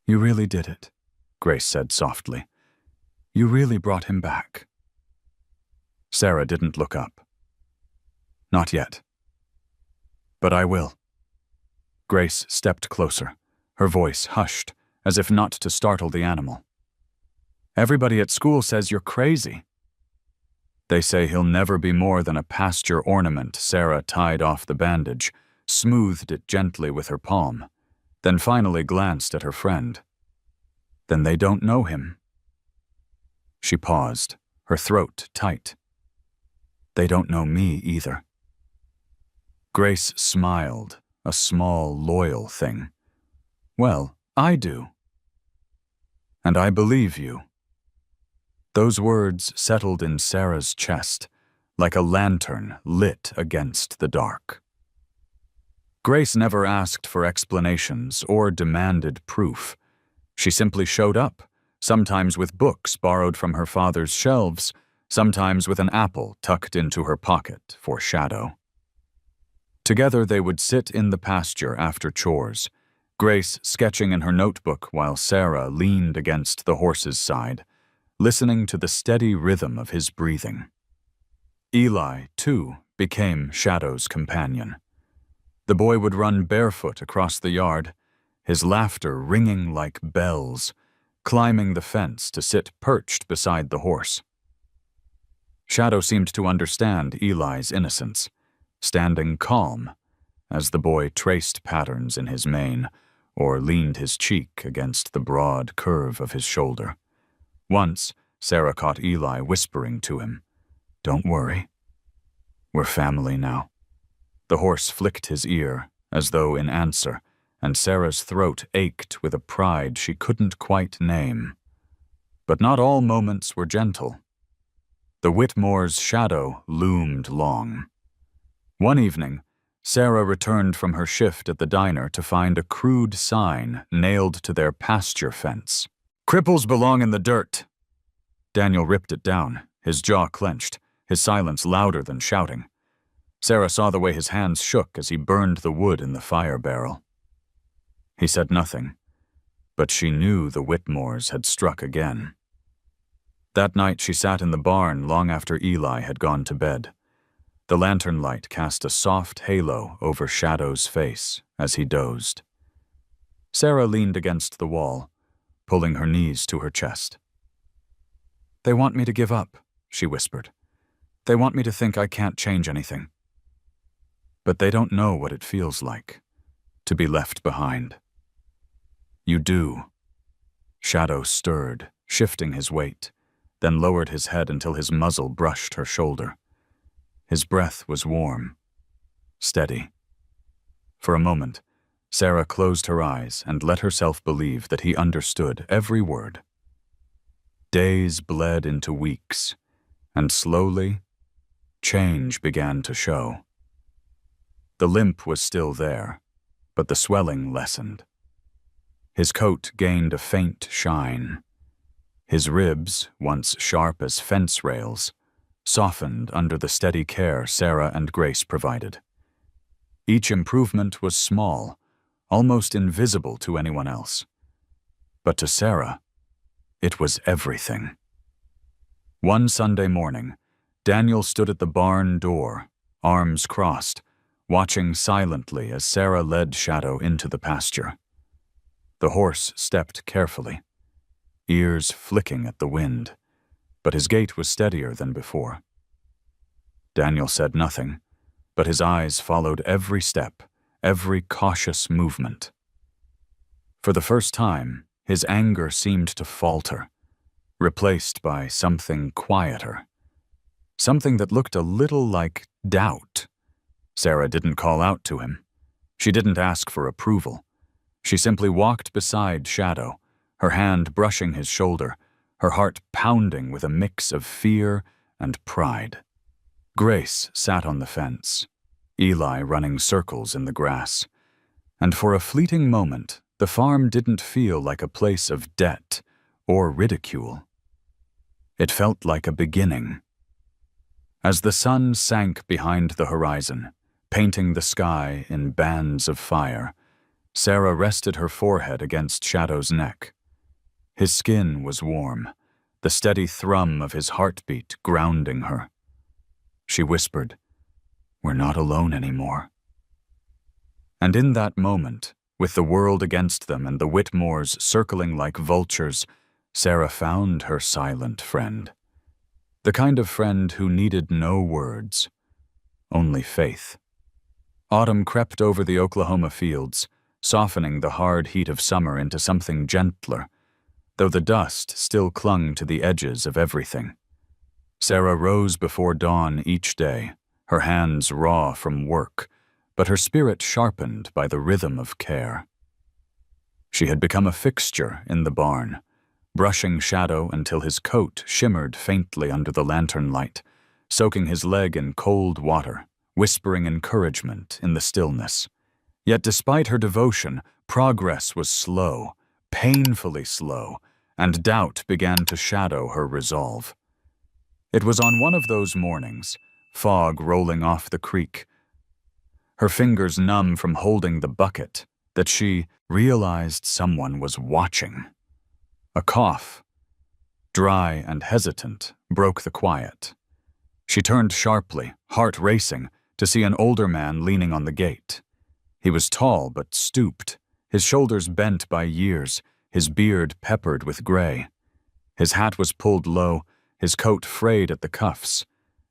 "You really did it," Grace said softly. "You really brought him back." Sarah didn't look up. "Not yet. But I will." Grace stepped closer, her voice hushed, as if not to startle the animal. "Everybody at school says you're crazy." "They say he'll never be more than a pasture ornament." Sarah tied off the bandage, smoothed it gently with her palm, then finally glanced at her friend. "Then they don't know him." She paused, her throat tight. "They don't know me either." Grace smiled, a small, loyal thing. "Well, I do. And I believe you." Those words settled in Sarah's chest, like a lantern lit against the dark. Grace never asked for explanations or demanded proof. She simply showed up, sometimes with books borrowed from her father's shelves, sometimes with an apple tucked into her pocket for Shadow. Together they would sit in the pasture after chores, Grace sketching in her notebook while Sarah leaned against the horse's side, listening to the steady rhythm of his breathing. Eli, too, became Shadow's companion. The boy would run barefoot across the yard, his laughter ringing like bells, climbing the fence to sit perched beside the horse. Shadow seemed to understand Eli's innocence, standing calm as the boy traced patterns in his mane or leaned his cheek against the broad curve of his shoulder. Once, Sarah caught Eli whispering to him, "Don't worry. We're family now." The horse flicked his ear, as though in answer, and Sarah's throat ached with a pride she couldn't quite name. But not all moments were gentle. The Whitmore's shadow loomed long. One evening, Sarah returned from her shift at the diner to find a crude sign nailed to their pasture fence. "Cripples belong in the dirt." Daniel ripped it down, his jaw clenched, his silence louder than shouting. Sarah saw the way his hands shook as he burned the wood in the fire barrel. He said nothing, but she knew the Whitmores had struck again. That night she sat in the barn long after Eli had gone to bed. The lantern light cast a soft halo over Shadow's face as he dozed. Sarah leaned against the wall, pulling her knees to her chest. "They want me to give up," she whispered. "They want me to think I can't change anything. But they don't know what it feels like, to be left behind." "You do." Shadow stirred, shifting his weight, then lowered his head until his muzzle brushed her shoulder. His breath was warm, steady. For a moment, Sarah closed her eyes and let herself believe that he understood every word. Days bled into weeks, and slowly, change began to show. The limp was still there, but the swelling lessened. His coat gained a faint shine. His ribs, once sharp as fence rails, softened under the steady care Sarah and Grace provided. Each improvement was small, almost invisible to anyone else. But to Sarah, it was everything. One Sunday morning, Daniel stood at the barn door, arms crossed, watching silently as Sarah led Shadow into the pasture. The horse stepped carefully, ears flicking at the wind, but his gait was steadier than before. Daniel said nothing, but his eyes followed every step, every cautious movement. For the first time, his anger seemed to falter, replaced by something quieter, something that looked a little like doubt. Sarah didn't call out to him. She didn't ask for approval. She simply walked beside Shadow, her hand brushing his shoulder, her heart pounding with a mix of fear and pride. Grace sat on the fence, Eli running circles in the grass, and for a fleeting moment, the farm didn't feel like a place of debt or ridicule. It felt like a beginning. As the sun sank behind the horizon, painting the sky in bands of fire, Sarah rested her forehead against Shadow's neck. His skin was warm, the steady thrum of his heartbeat grounding her. She whispered, "We're not alone anymore." And in that moment, with the world against them and the Whitmores circling like vultures, Sarah found her silent friend. The kind of friend who needed no words, only faith. Autumn crept over the Oklahoma fields, softening the hard heat of summer into something gentler, though the dust still clung to the edges of everything. Sarah rose before dawn each day, her hands raw from work, but her spirit sharpened by the rhythm of care. She had become a fixture in the barn, brushing Shadow until his coat shimmered faintly under the lantern light, soaking his leg in cold water, whispering encouragement in the stillness. Yet despite her devotion, progress was slow, painfully slow, and doubt began to shadow her resolve. It was on one of those mornings, fog rolling off the creek, her fingers numb from holding the bucket, that she realized someone was watching. A cough, dry and hesitant, broke the quiet. She turned sharply, heart racing, to see an older man leaning on the gate. He was tall but stooped, his shoulders bent by years, his beard peppered with gray. His hat was pulled low, his coat frayed at the cuffs,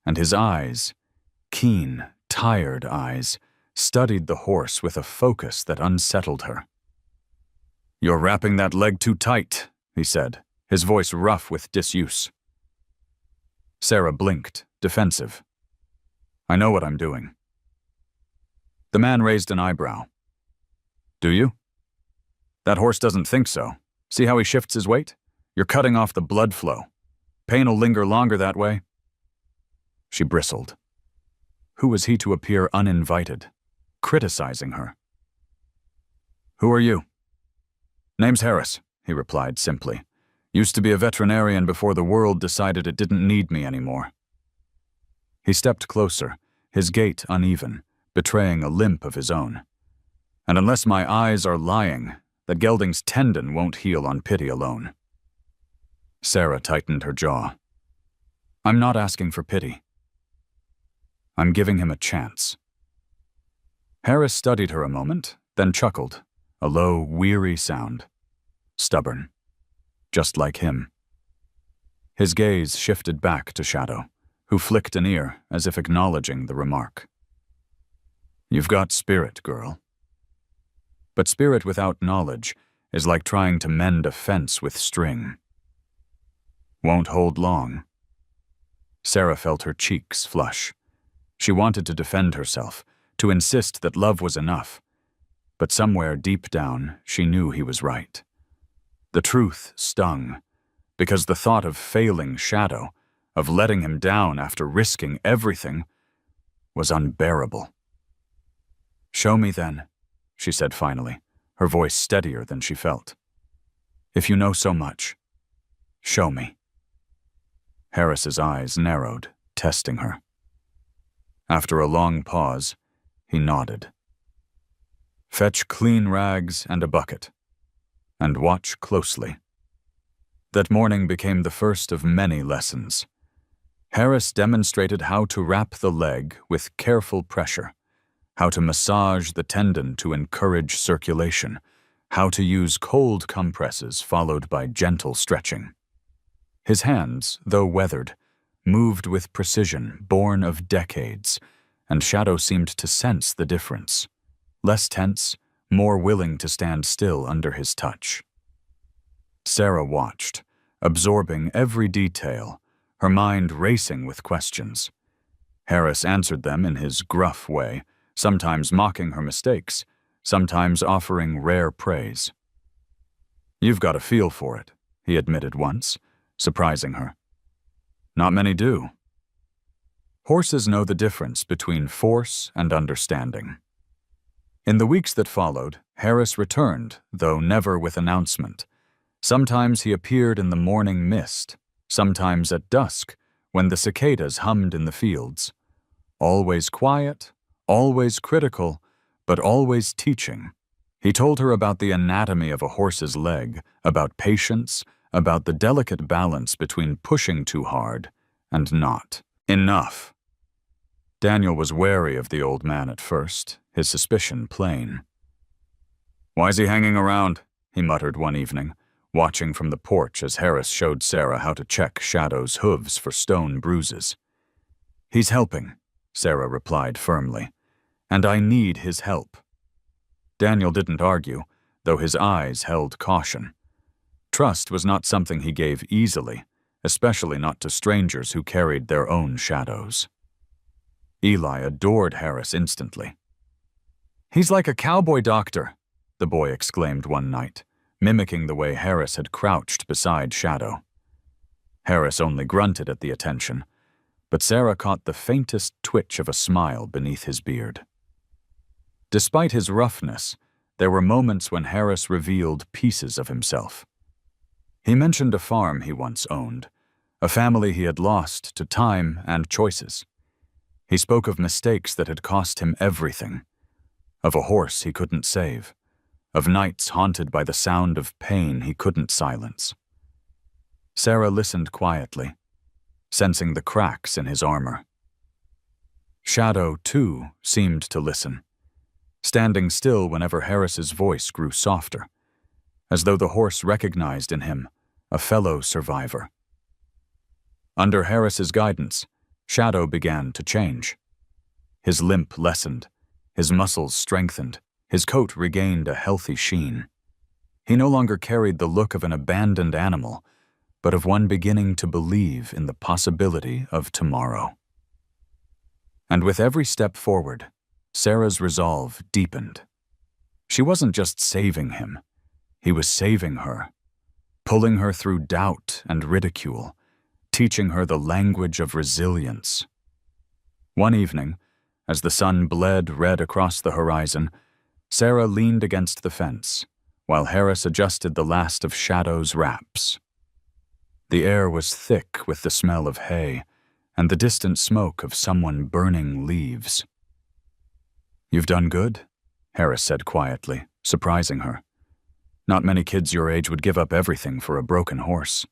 and his eyes, keen, tired eyes, studied the horse with a focus that unsettled her. "You're wrapping that leg too tight," he said, his voice rough with disuse. Sarah blinked, defensive. "I know what I'm doing." The man raised an eyebrow. "Do you? That horse doesn't think so. See how he shifts his weight? You're cutting off the blood flow. Pain'll linger longer that way." She bristled. Who was he to appear uninvited, criticizing her? "Who are you?" "Name's Harris," he replied simply. "Used to be a veterinarian before the world decided it didn't need me anymore." He stepped closer, his gait uneven, betraying a limp of his own. "And unless my eyes are lying, that gelding's tendon won't heal on pity alone." Sarah tightened her jaw. "I'm not asking for pity. I'm giving him a chance." Harris studied her a moment, then chuckled, a low, weary sound. Stubborn. Just like him. His gaze shifted back to Shadow, who flicked an ear as if acknowledging the remark. "You've got spirit, girl." But spirit without knowledge is like trying to mend a fence with string. Won't hold long. Sarah felt her cheeks flush. She wanted to defend herself, to insist that love was enough. But somewhere deep down, she knew he was right. The truth stung, because the thought of failing Shadow, of letting him down after risking everything, was unbearable. "Show me then," she said finally, her voice steadier than she felt. "If you know so much, show me." Harris's eyes narrowed, testing her. After a long pause, he nodded. "Fetch clean rags and a bucket, and watch closely." That morning became the first of many lessons. Harris demonstrated how to wrap the leg with careful pressure, how to massage the tendon to encourage circulation, how to use cold compresses followed by gentle stretching. His hands, though weathered, moved with precision born of decades, and Shadow seemed to sense the difference. Less tense, more willing to stand still under his touch. Sarah watched, absorbing every detail, her mind racing with questions. Harris answered them in his gruff way, sometimes mocking her mistakes, sometimes offering rare praise. "You've got a feel for it," he admitted once, surprising her. "Not many do." Horses know the difference between force and understanding. In the weeks that followed, Harris returned, though never with announcement. Sometimes he appeared in the morning mist, sometimes at dusk, when the cicadas hummed in the fields. Always quiet, always critical, but always teaching, He told her about the anatomy of a horse's leg, about patience, about the delicate balance between pushing too hard and not. Enough. Daniel was wary of the old man at first, his suspicion plain. "Why's he hanging around?" he muttered one evening, watching from the porch as Harris showed Sarah how to check Shadow's hooves for stone bruises. "He's helping," Sarah replied firmly, "and I need his help." Daniel didn't argue, though his eyes held caution. Trust was not something he gave easily, especially not to strangers who carried their own shadows. Eli adored Harris instantly. "He's like a cowboy doctor," the boy exclaimed one night, mimicking the way Harris had crouched beside Shadow. Harris only grunted at the attention, but Sarah caught the faintest twitch of a smile beneath his beard. Despite his roughness, there were moments when Harris revealed pieces of himself. He mentioned a farm he once owned, a family he had lost to time and choices. He spoke of mistakes that had cost him everything, of a horse he couldn't save, of nights haunted by the sound of pain he couldn't silence. Sarah listened quietly, sensing the cracks in his armor. Shadow, too, seemed to listen, standing still whenever Harris's voice grew softer, as though the horse recognized in him a fellow survivor. Under Harris's guidance, Shadow began to change. His limp lessened, his muscles strengthened, his coat regained a healthy sheen. He no longer carried the look of an abandoned animal, but of one beginning to believe in the possibility of tomorrow. And with every step forward, Sarah's resolve deepened. She wasn't just saving him, he was saving her, pulling her through doubt and ridicule, teaching her the language of resilience. One evening, as the sun bled red across the horizon, Sarah leaned against the fence, while Harris adjusted the last of Shadow's wraps. The air was thick with the smell of hay and the distant smoke of someone burning leaves. "You've done good," Harris said quietly, surprising her. "Not many kids your age would give up everything for a broken horse."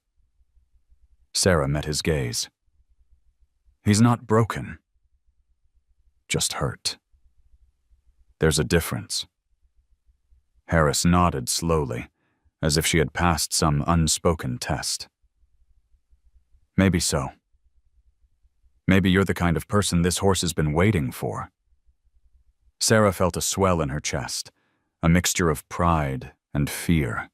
Sarah met his gaze. "He's not broken, just hurt. There's a difference." Harris nodded slowly, as if she had passed some unspoken test. "Maybe so. Maybe you're the kind of person this horse has been waiting for." Sarah felt a swell in her chest, a mixture of pride and fear.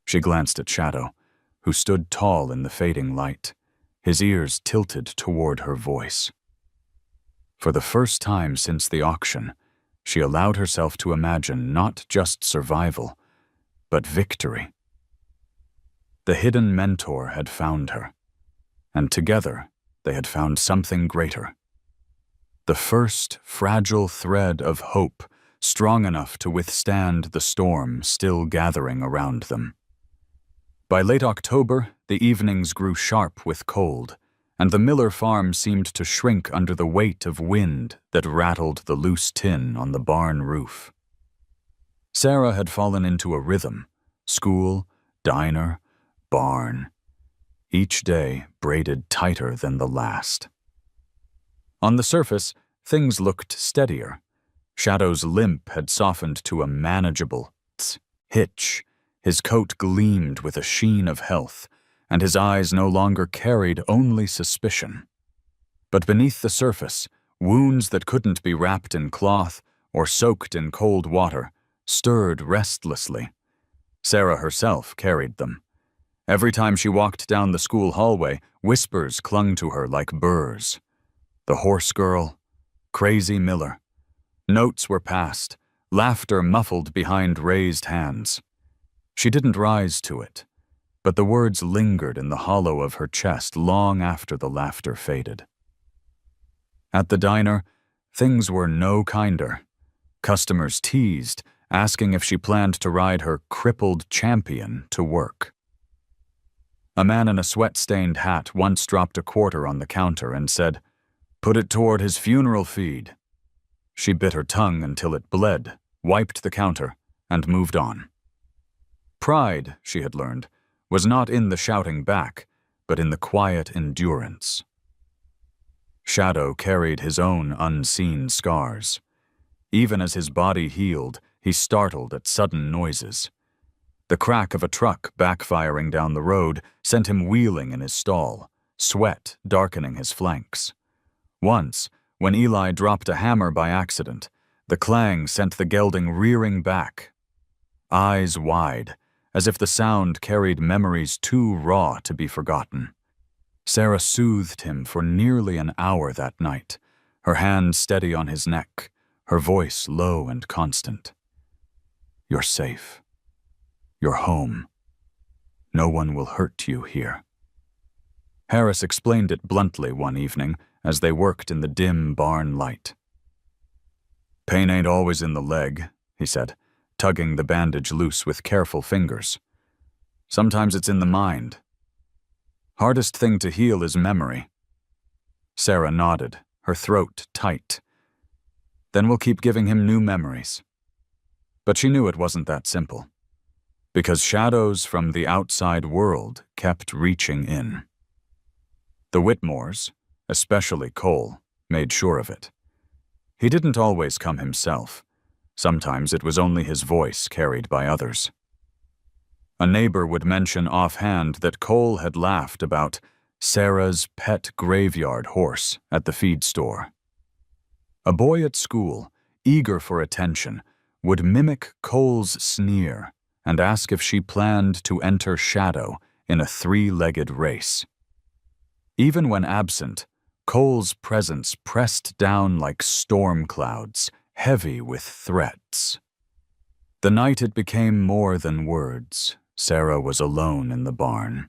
She glanced at Shadow, who stood tall in the fading light, his ears tilted toward her voice. For the first time since the auction, she allowed herself to imagine not just survival, but victory. The hidden mentor had found her, and together they had found something greater. The first fragile thread of hope, strong enough to withstand the storm still gathering around them. By late October, the evenings grew sharp with cold, and the Miller farm seemed to shrink under the weight of wind that rattled the loose tin on the barn roof. Sarah had fallen into a rhythm: school, diner, barn. Each day braided tighter than the last. On the surface, things looked steadier. Shadow's limp had softened to a manageable hitch. His coat gleamed with a sheen of health, and his eyes no longer carried only suspicion. But beneath the surface, wounds that couldn't be wrapped in cloth or soaked in cold water stirred restlessly. Sarah herself carried them. Every time she walked down the school hallway, whispers clung to her like burrs. The horse girl, crazy Miller. Notes were passed, laughter muffled behind raised hands. She didn't rise to it, but the words lingered in the hollow of her chest long after the laughter faded. At the diner, things were no kinder. Customers teased, asking if she planned to ride her crippled champion to work. A man in a sweat-stained hat once dropped a quarter on the counter and said, "Put it toward his funeral feed." She bit her tongue until it bled, wiped the counter, and moved on. Pride, she had learned, was not in the shouting back, but in the quiet endurance. Shadow carried his own unseen scars. Even as his body healed, he startled at sudden noises. The crack of a truck backfiring down the road sent him wheeling in his stall, sweat darkening his flanks. Once, when Eli dropped a hammer by accident, the clang sent the gelding rearing back, eyes wide, as if the sound carried memories too raw to be forgotten. Sarah soothed him for nearly an hour that night, her hand steady on his neck, her voice low and constant. "You're safe. You're home. No one will hurt you here." Harris explained it bluntly one evening as they worked in the dim barn light. "Pain ain't always in the leg," he said, tugging the bandage loose with careful fingers. "Sometimes it's in the mind. Hardest thing to heal is memory." Sarah nodded, her throat tight. "Then we'll keep giving him new memories." But she knew it wasn't that simple, because shadows from the outside world kept reaching in. The Whitmores, especially Cole, made sure of it. He didn't always come himself. Sometimes it was only his voice carried by others. A neighbor would mention offhand that Cole had laughed about Sarah's pet graveyard horse at the feed store. A boy at school, eager for attention, would mimic Cole's sneer and ask if she planned to enter Shadow in a three-legged race. Even when absent, Cole's presence pressed down like storm clouds, heavy with threats. The night it became more than words, Sarah was alone in the barn.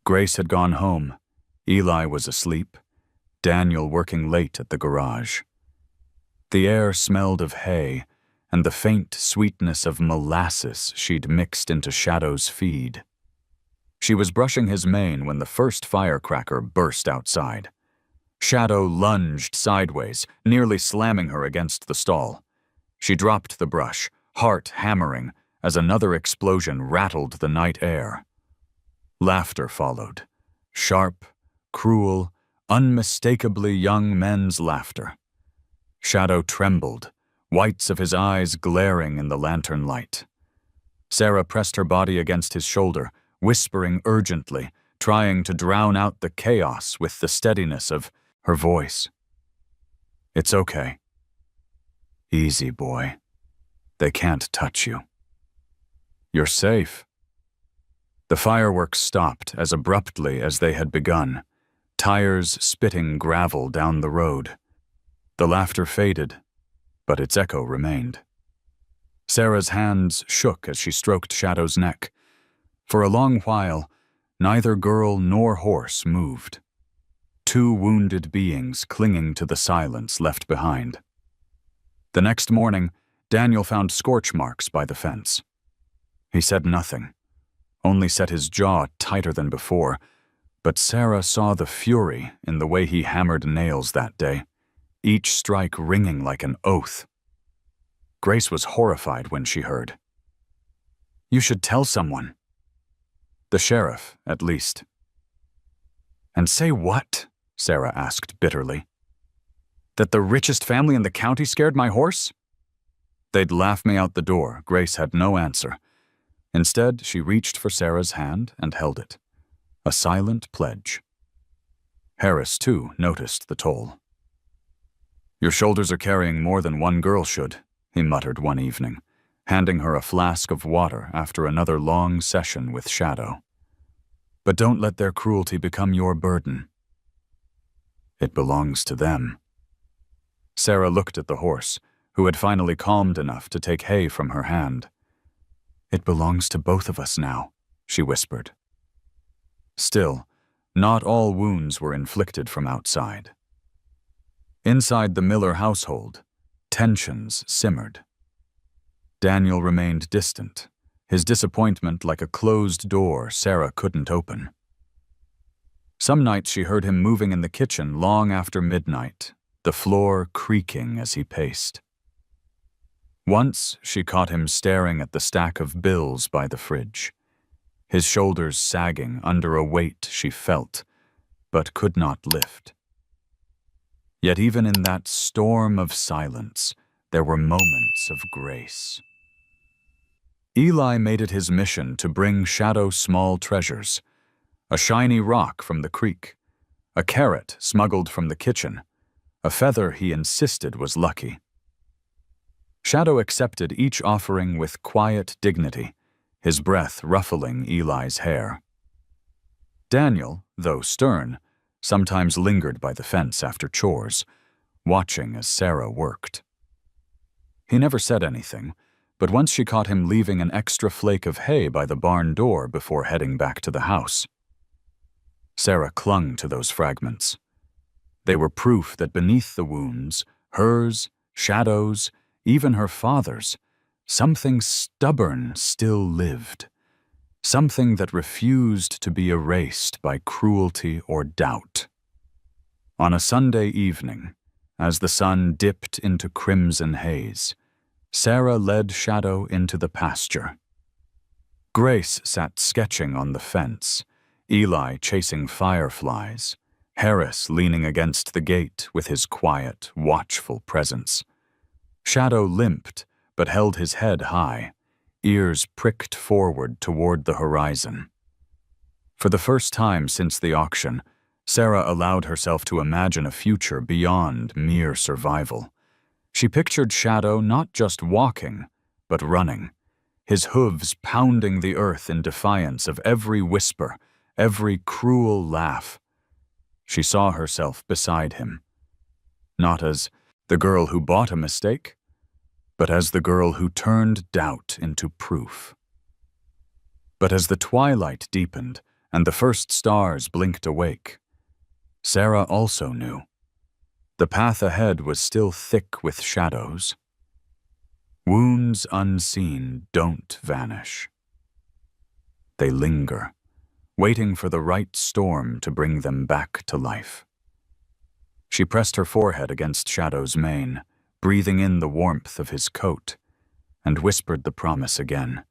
Grace had gone home, Eli was asleep, Daniel working late at the garage. The air smelled of hay and the faint sweetness of molasses she'd mixed into Shadow's feed. She was brushing his mane when the first firecracker burst outside. Shadow lunged sideways, nearly slamming her against the stall. She dropped the brush, heart hammering, as another explosion rattled the night air. Laughter followed. Sharp, cruel, unmistakably young men's laughter. Shadow trembled, whites of his eyes glaring in the lantern light. Sarah pressed her body against his shoulder, whispering urgently, trying to drown out the chaos with the steadiness of her voice. "It's okay. Easy, boy. They can't touch you. You're safe." The fireworks stopped as abruptly as they had begun, tires spitting gravel down the road. The laughter faded, but its echo remained. Sarah's hands shook as she stroked Shadow's neck. For a long while, neither girl nor horse moved. Two wounded beings clinging to the silence left behind. The next morning, Daniel found scorch marks by the fence. He said nothing, only set his jaw tighter than before, but Sarah saw the fury in the way he hammered nails that day, each strike ringing like an oath. Grace was horrified when she heard. "You should tell someone." "The sheriff, at least." "And say what?" Sarah asked bitterly. "That the richest family in the county scared my horse?" They'd laugh me out the door. Grace had no answer. Instead, she reached for Sarah's hand and held it. A silent pledge. Harris, too, noticed the toll. "Your shoulders are carrying more than one girl should," he muttered one evening, handing her a flask of water after another long session with Shadow. "But don't let their cruelty become your burden. It belongs to them." Sarah looked at the horse, who had finally calmed enough to take hay from her hand. "It belongs to both of us now," she whispered. Still, not all wounds were inflicted from outside. Inside the Miller household, tensions simmered. Daniel remained distant, his disappointment like a closed door Sarah couldn't open. Some nights she heard him moving in the kitchen long after midnight, the floor creaking as he paced. Once she caught him staring at the stack of bills by the fridge, his shoulders sagging under a weight she felt but could not lift. Yet even in that storm of silence, there were moments of grace. Eli made it his mission to bring Shadow small treasures: a shiny rock from the creek, a carrot smuggled from the kitchen, a feather he insisted was lucky. Shadow accepted each offering with quiet dignity, his breath ruffling Eli's hair. Daniel, though stern, sometimes lingered by the fence after chores, watching as Sarah worked. He never said anything, but once she caught him leaving an extra flake of hay by the barn door before heading back to the house. Sarah clung to those fragments. They were proof that beneath the wounds, hers, Shadow's, even her father's, something stubborn still lived. Something that refused to be erased by cruelty or doubt. On a Sunday evening, as the sun dipped into crimson haze, Sarah led Shadow into the pasture. Grace sat sketching on the fence, Eli chasing fireflies, Harris leaning against the gate with his quiet, watchful presence. Shadow limped, but held his head high, ears pricked forward toward the horizon. For the first time since the auction, Sarah allowed herself to imagine a future beyond mere survival. She pictured Shadow not just walking, but running, his hooves pounding the earth in defiance of every whisper, every cruel laugh. She saw herself beside him, not as the girl who bought a mistake, but as the girl who turned doubt into proof. But as the twilight deepened and the first stars blinked awake, Sarah also knew. The path ahead was still thick with shadows. Wounds unseen don't vanish. They linger, waiting for the right storm to bring them back to life. She pressed her forehead against Shadow's mane, breathing in the warmth of his coat, and whispered the promise again,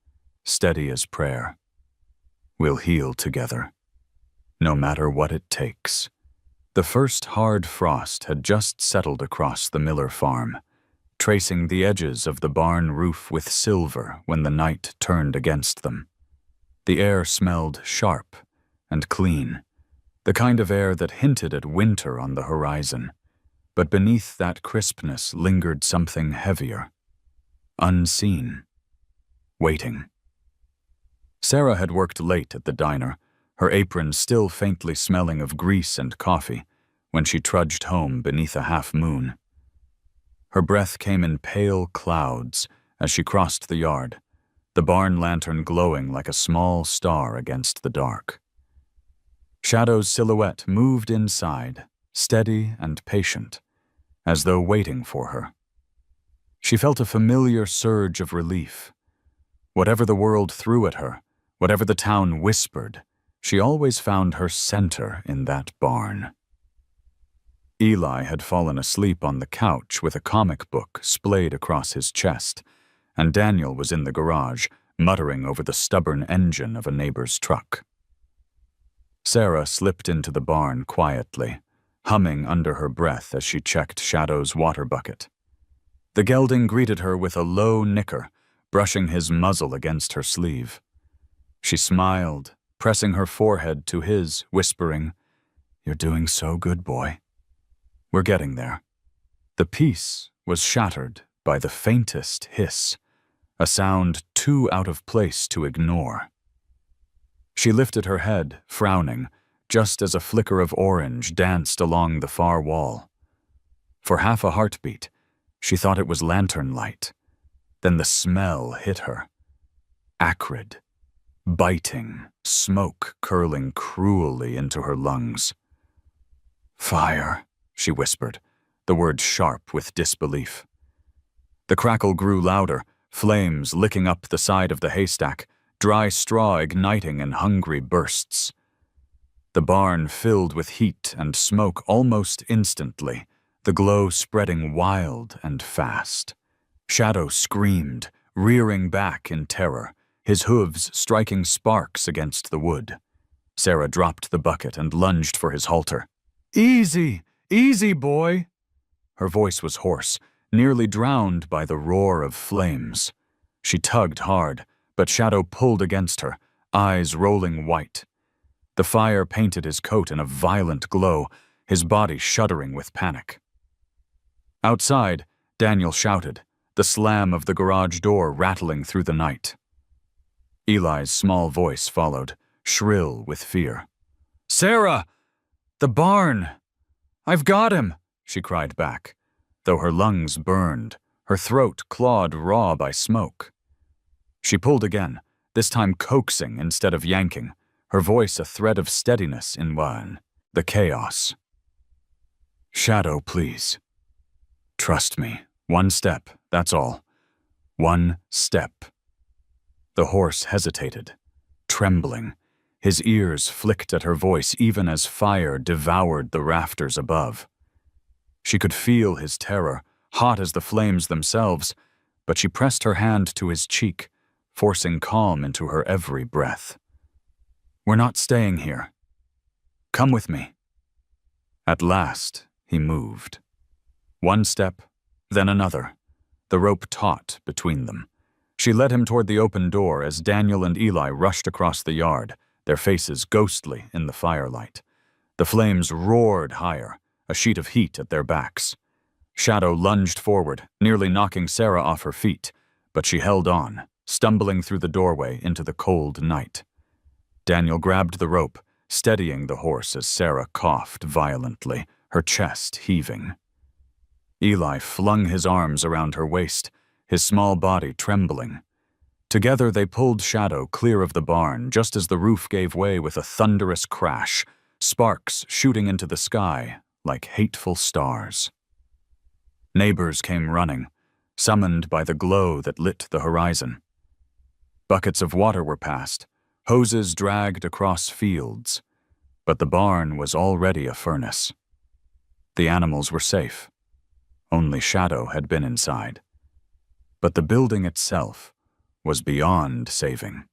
steady as prayer. We'll heal together, no matter what it takes. The first hard frost had just settled across the Miller farm, tracing the edges of the barn roof with silver when the night turned against them. The air smelled sharp and clean, the kind of air that hinted at winter on the horizon. But beneath that crispness lingered something heavier, unseen, waiting. Sarah had worked late at the diner, her apron still faintly smelling of grease and coffee, when she trudged home beneath a half-moon. Her breath came in pale clouds as she crossed the yard, the barn lantern glowing like a small star against the dark. Shadow's silhouette moved inside, steady and patient, as though waiting for her. She felt a familiar surge of relief. Whatever the world threw at her, whatever the town whispered, she always found her center in that barn. Eli had fallen asleep on the couch with a comic book splayed across his chest, and Daniel was in the garage, muttering over the stubborn engine of a neighbor's truck. Sarah slipped into the barn quietly, humming under her breath as she checked Shadow's water bucket. The gelding greeted her with a low nicker, brushing his muzzle against her sleeve. She smiled, pressing her forehead to his, whispering, "You're doing so good, boy. We're getting there." The peace was shattered by the faintest hiss, a sound too out of place to ignore. She lifted her head, frowning, just as a flicker of orange danced along the far wall. For half a heartbeat, she thought it was lantern light. Then the smell hit her. Acrid, biting, smoke curling cruelly into her lungs. "Fire," she whispered, the word sharp with disbelief. The crackle grew louder, flames licking up the side of the haystack, dry straw igniting in hungry bursts. The barn filled with heat and smoke almost instantly, the glow spreading wild and fast. Shadow screamed, rearing back in terror, his hooves striking sparks against the wood. Sarah dropped the bucket and lunged for his halter. "Easy! Easy, boy!" Her voice was hoarse, nearly drowned by the roar of flames. She tugged hard, but Shadow pulled against her, eyes rolling white. The fire painted his coat in a violent glow, his body shuddering with panic. Outside, Daniel shouted, the slam of the garage door rattling through the night. Eli's small voice followed, shrill with fear. "Sarah! The barn! I've got him!" she cried back, though her lungs burned, her throat clawed raw by smoke. She pulled again, this time coaxing instead of yanking, her voice a thread of steadiness in the chaos. "Shadow, please. Trust me. One step, that's all. One step." The horse hesitated, trembling. His ears flicked at her voice even as fire devoured the rafters above. She could feel his terror, hot as the flames themselves, but she pressed her hand to his cheek, forcing calm into her every breath. "We're not staying here. Come with me." At last, he moved. One step, then another, the rope taut between them. She led him toward the open door as Daniel and Eli rushed across the yard, their faces ghostly in the firelight. The flames roared higher, a sheet of heat at their backs. Shadow lunged forward, nearly knocking Sarah off her feet, but she held on, stumbling through the doorway into the cold night. Daniel grabbed the rope, steadying the horse as Sarah coughed violently, her chest heaving. Eli flung his arms around her waist, his small body trembling. Together they pulled Shadow clear of the barn just as the roof gave way with a thunderous crash, sparks shooting into the sky like hateful stars. Neighbors came running, summoned by the glow that lit the horizon. Buckets of water were passed, hoses dragged across fields, but the barn was already a furnace. The animals were safe. Only Shadow had been inside. But the building itself was beyond saving.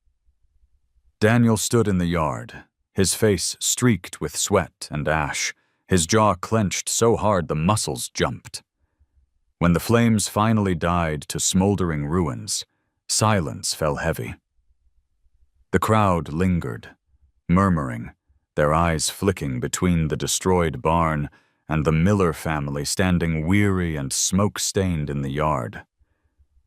Daniel stood in the yard, his face streaked with sweat and ash, his jaw clenched so hard the muscles jumped. When the flames finally died to smoldering ruins, silence fell heavy. The crowd lingered, murmuring, their eyes flicking between the destroyed barn and the Miller family standing weary and smoke-stained in the yard.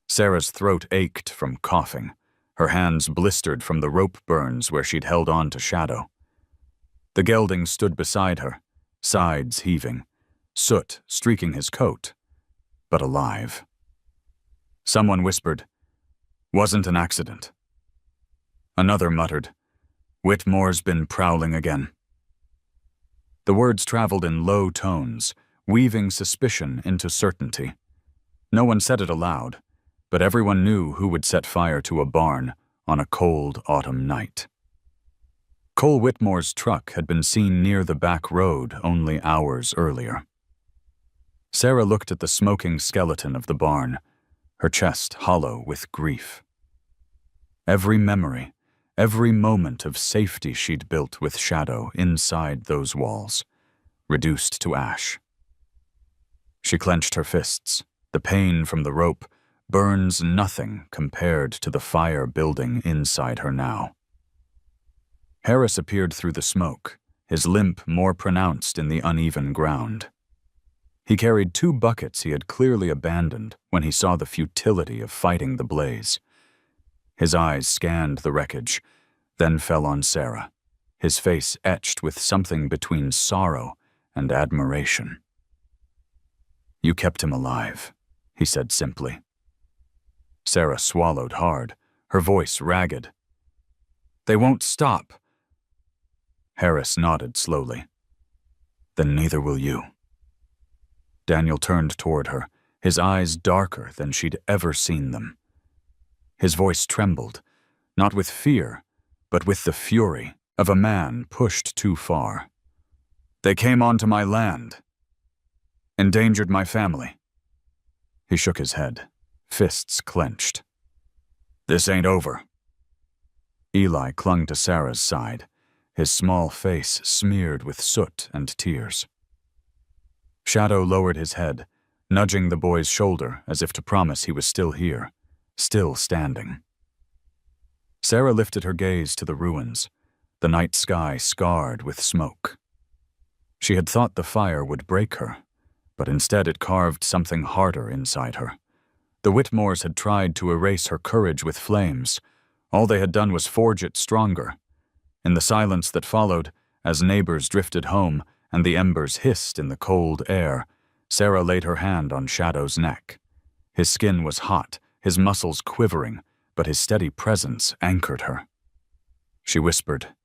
Sarah's throat ached from coughing, her hands blistered from the rope burns where she'd held on to Shadow. The gelding stood beside her, sides heaving, soot streaking his coat, but alive. Someone whispered, "Wasn't an accident." Another muttered, "Whitmore's been prowling again." The words traveled in low tones, weaving suspicion into certainty. No one said it aloud, but everyone knew who would set fire to a barn on a cold autumn night. Cole Whitmore's truck had been seen near the back road only hours earlier. Sarah looked at the smoking skeleton of the barn, her chest hollow with grief. Every memory, every moment of safety she'd built with Shadow inside those walls, reduced to ash. She clenched her fists. The pain from the rope burns nothing compared to the fire building inside her now. Harris appeared through the smoke, his limp more pronounced in the uneven ground. He carried 2 buckets he had clearly abandoned when he saw the futility of fighting the blaze. His eyes scanned the wreckage, then fell on Sarah, his face etched with something between sorrow and admiration. "You kept him alive," he said simply. Sarah swallowed hard, her voice ragged. "They won't stop." Harris nodded slowly. "Then neither will you." Daniel turned toward her, his eyes darker than she'd ever seen them. His voice trembled, not with fear, but with the fury of a man pushed too far. "They came onto my land, endangered my family." He shook his head, fists clenched. "This ain't over." Eli clung to Sarah's side, his small face smeared with soot and tears. Shadow lowered his head, nudging the boy's shoulder as if to promise he was still here, still standing. Sarah lifted her gaze to the ruins, the night sky scarred with smoke. She had thought the fire would break her, but instead it carved something harder inside her. The Whitmores had tried to erase her courage with flames. All they had done was forge it stronger. In the silence that followed, as neighbors drifted home and the embers hissed in the cold air, Sarah laid her hand on Shadow's neck. His skin was hot, his muscles quivering, but his steady presence anchored her. She whispered,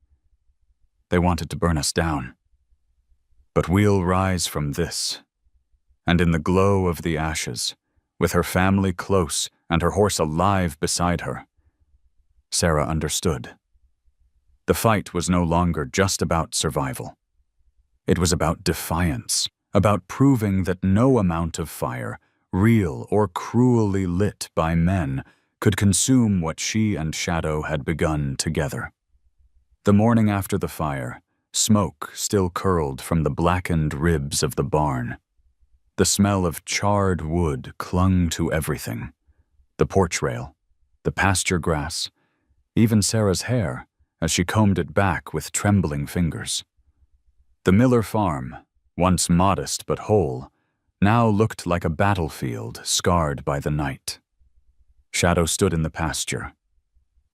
"They wanted to burn us down. But we'll rise from this." And in the glow of the ashes, with her family close and her horse alive beside her, Sarah understood. The fight was no longer just about survival. It was about defiance, about proving that no amount of fire, real or cruelly lit by men, could consume what she and Shadow had begun together. The morning after the fire, smoke still curled from the blackened ribs of the barn. The smell of charred wood clung to everything. The porch rail, the pasture grass, even Sarah's hair as she combed it back with trembling fingers. The Miller farm, once modest but whole, now looked like a battlefield scarred by the night. Shadow stood in the pasture,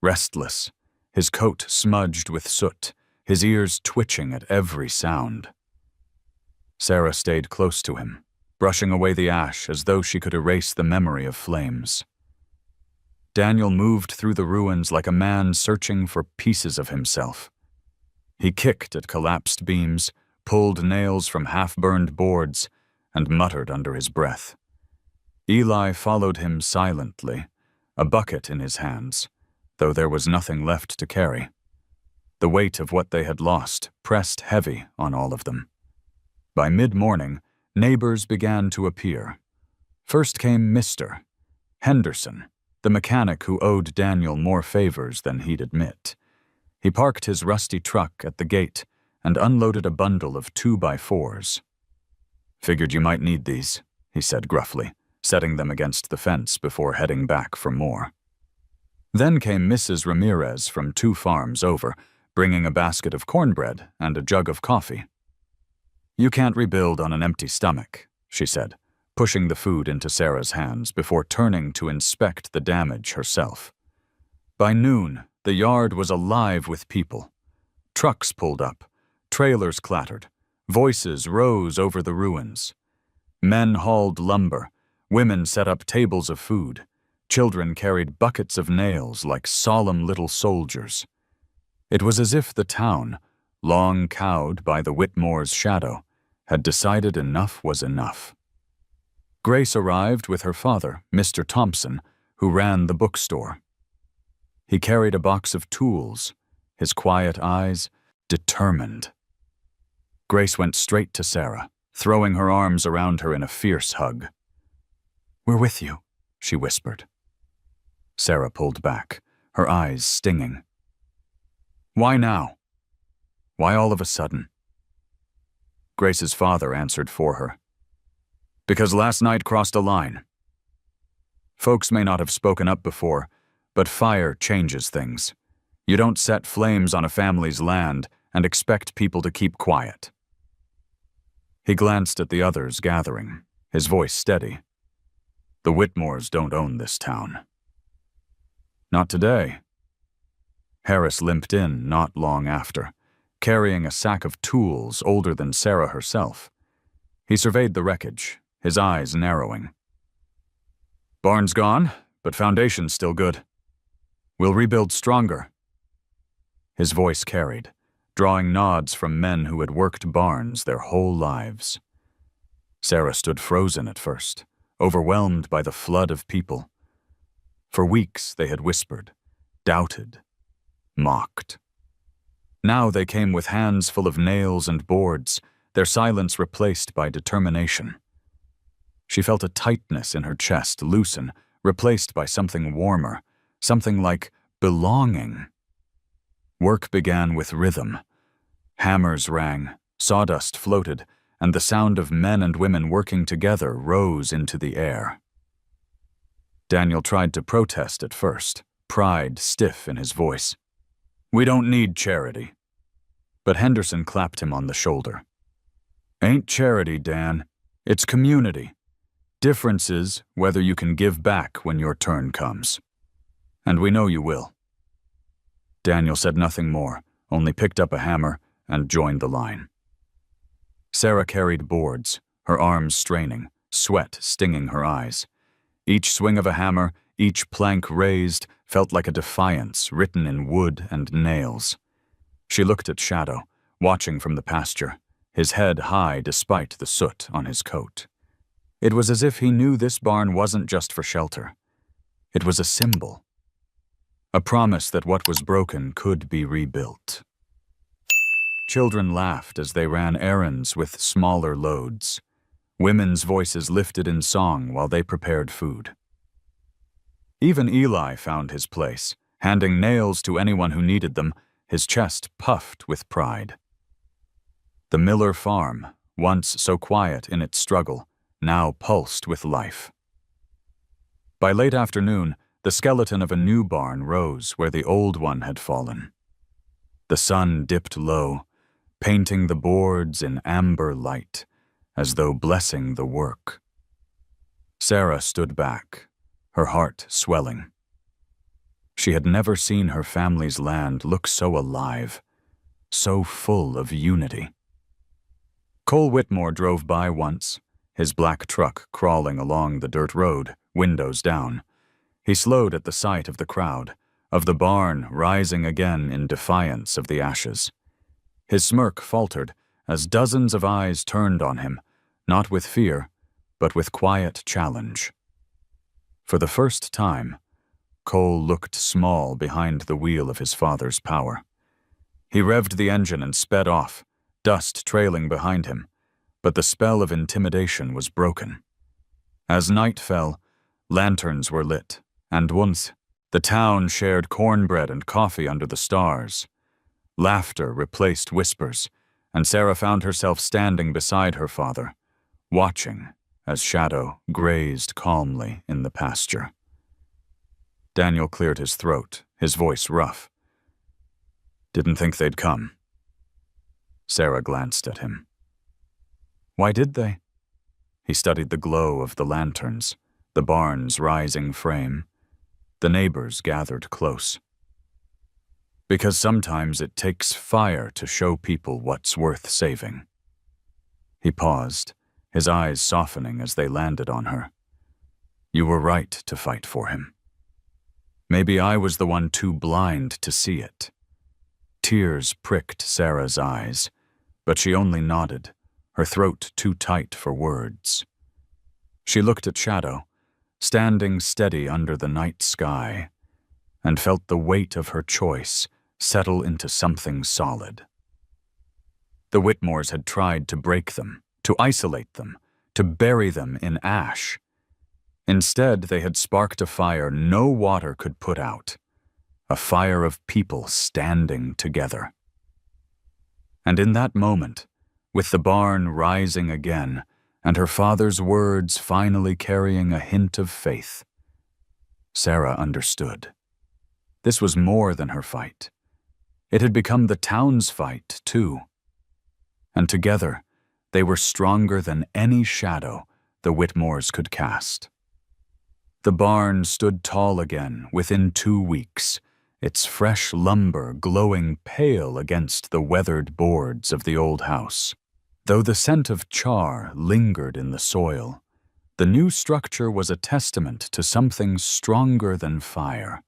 restless, his coat smudged with soot, his ears twitching at every sound. Sarah stayed close to him, brushing away the ash as though she could erase the memory of flames. Daniel moved through the ruins like a man searching for pieces of himself. He kicked at collapsed beams, pulled nails from half-burned boards, and muttered under his breath. Eli followed him silently, a bucket in his hands, though there was nothing left to carry. The weight of what they had lost pressed heavy on all of them. By mid-morning, neighbors began to appear. First came Mr. Henderson, the mechanic who owed Daniel more favors than he'd admit. He parked his rusty truck at the gate and unloaded a bundle of 2x4s. "Figured you might need these," he said gruffly, setting them against the fence before heading back for more. Then came Mrs. Ramirez from 2 farms over, bringing a basket of cornbread and a jug of coffee. "You can't rebuild on an empty stomach," she said, pushing the food into Sarah's hands before turning to inspect the damage herself. By noon, the yard was alive with people. Trucks pulled up, trailers clattered, voices rose over the ruins. Men hauled lumber, women set up tables of food, children carried buckets of nails like solemn little soldiers. It was as if the town, long cowed by the Whitmore's shadow, had decided enough was enough. Grace arrived with her father, Mr. Thompson, who ran the bookstore. He carried a box of tools, his quiet eyes determined. Grace went straight to Sarah, throwing her arms around her in a fierce hug. "We're with you," she whispered. Sarah pulled back, her eyes stinging. "Why now? Why all of a sudden?" Grace's father answered for her. "Because last night crossed a line. Folks may not have spoken up before, but fire changes things. You don't set flames on a family's land and expect people to keep quiet." He glanced at the others gathering, his voice steady. "The Whitmores don't own this town." "Not today." Harris limped in not long after, carrying a sack of tools older than Sarah herself. He surveyed the wreckage, his eyes narrowing. "Barn's gone, but foundation's still good. We'll rebuild stronger." His voice carried, drawing nods from men who had worked barns their whole lives. Sarah stood frozen at first, overwhelmed by the flood of people. For weeks they had whispered, doubted, mocked. Now they came with hands full of nails and boards, their silence replaced by determination. She felt a tightness in her chest loosen, replaced by something warmer, something like belonging. Work began with rhythm. Hammers rang, sawdust floated, and the sound of men and women working together rose into the air. Daniel tried to protest at first, pride stiff in his voice. "We don't need charity." But Henderson clapped him on the shoulder. "Ain't charity, Dan. It's community. Difference is whether you can give back when your turn comes. And we know you will." Daniel said nothing more, only picked up a hammer and joined the line. Sarah carried boards, her arms straining, sweat stinging her eyes. Each swing of a hammer, each plank raised, felt like a defiance written in wood and nails. She looked at Shadow, watching from the pasture, his head high despite the soot on his coat. It was as if he knew this barn wasn't just for shelter. It was a symbol. A promise that what was broken could be rebuilt. Children laughed as they ran errands with smaller loads. Women's voices lifted in song while they prepared food. Even Eli found his place, handing nails to anyone who needed them, his chest puffed with pride. The Miller farm, once so quiet in its struggle, now pulsed with life. By late afternoon, the skeleton of a new barn rose where the old one had fallen. The sun dipped low, painting the boards in amber light, as though blessing the work. Sarah stood back, her heart swelling. She had never seen her family's land look so alive, so full of unity. Cole Whitmore drove by once, his black truck crawling along the dirt road, windows down. He slowed at the sight of the crowd, of the barn rising again in defiance of the ashes. His smirk faltered as dozens of eyes turned on him, not with fear, but with quiet challenge. For the first time, Cole looked small behind the wheel of his father's power. He revved the engine and sped off, dust trailing behind him, but the spell of intimidation was broken. As night fell, lanterns were lit, and once the town shared cornbread and coffee under the stars. Laughter replaced whispers, and Sarah found herself standing beside her father, watching as Shadow grazed calmly in the pasture. Daniel cleared his throat, his voice rough. "Didn't think they'd come." Sarah glanced at him. "Why did they?" He studied the glow of the lanterns, the barn's rising frame. The neighbors gathered close. "Because sometimes it takes fire to show people what's worth saving." He paused, his eyes softening as they landed on her. "You were right to fight for him. Maybe I was the one too blind to see it." Tears pricked Sarah's eyes, but she only nodded, her throat too tight for words. She looked at Shadow, standing steady under the night sky, and felt the weight of her choice settle into something solid. The Whitmores had tried to break them, to isolate them, to bury them in ash. Instead, they had sparked a fire no water could put out, a fire of people standing together. And in that moment, with the barn rising again, and her father's words finally carrying a hint of faith, Sarah understood. This was more than her fight. It had become the town's fight, too. And together, they were stronger than any shadow the Whitmores could cast. The barn stood tall again within 2 weeks, its fresh lumber glowing pale against the weathered boards of the old house. Though the scent of char lingered in the soil, the new structure was a testament to something stronger than fire.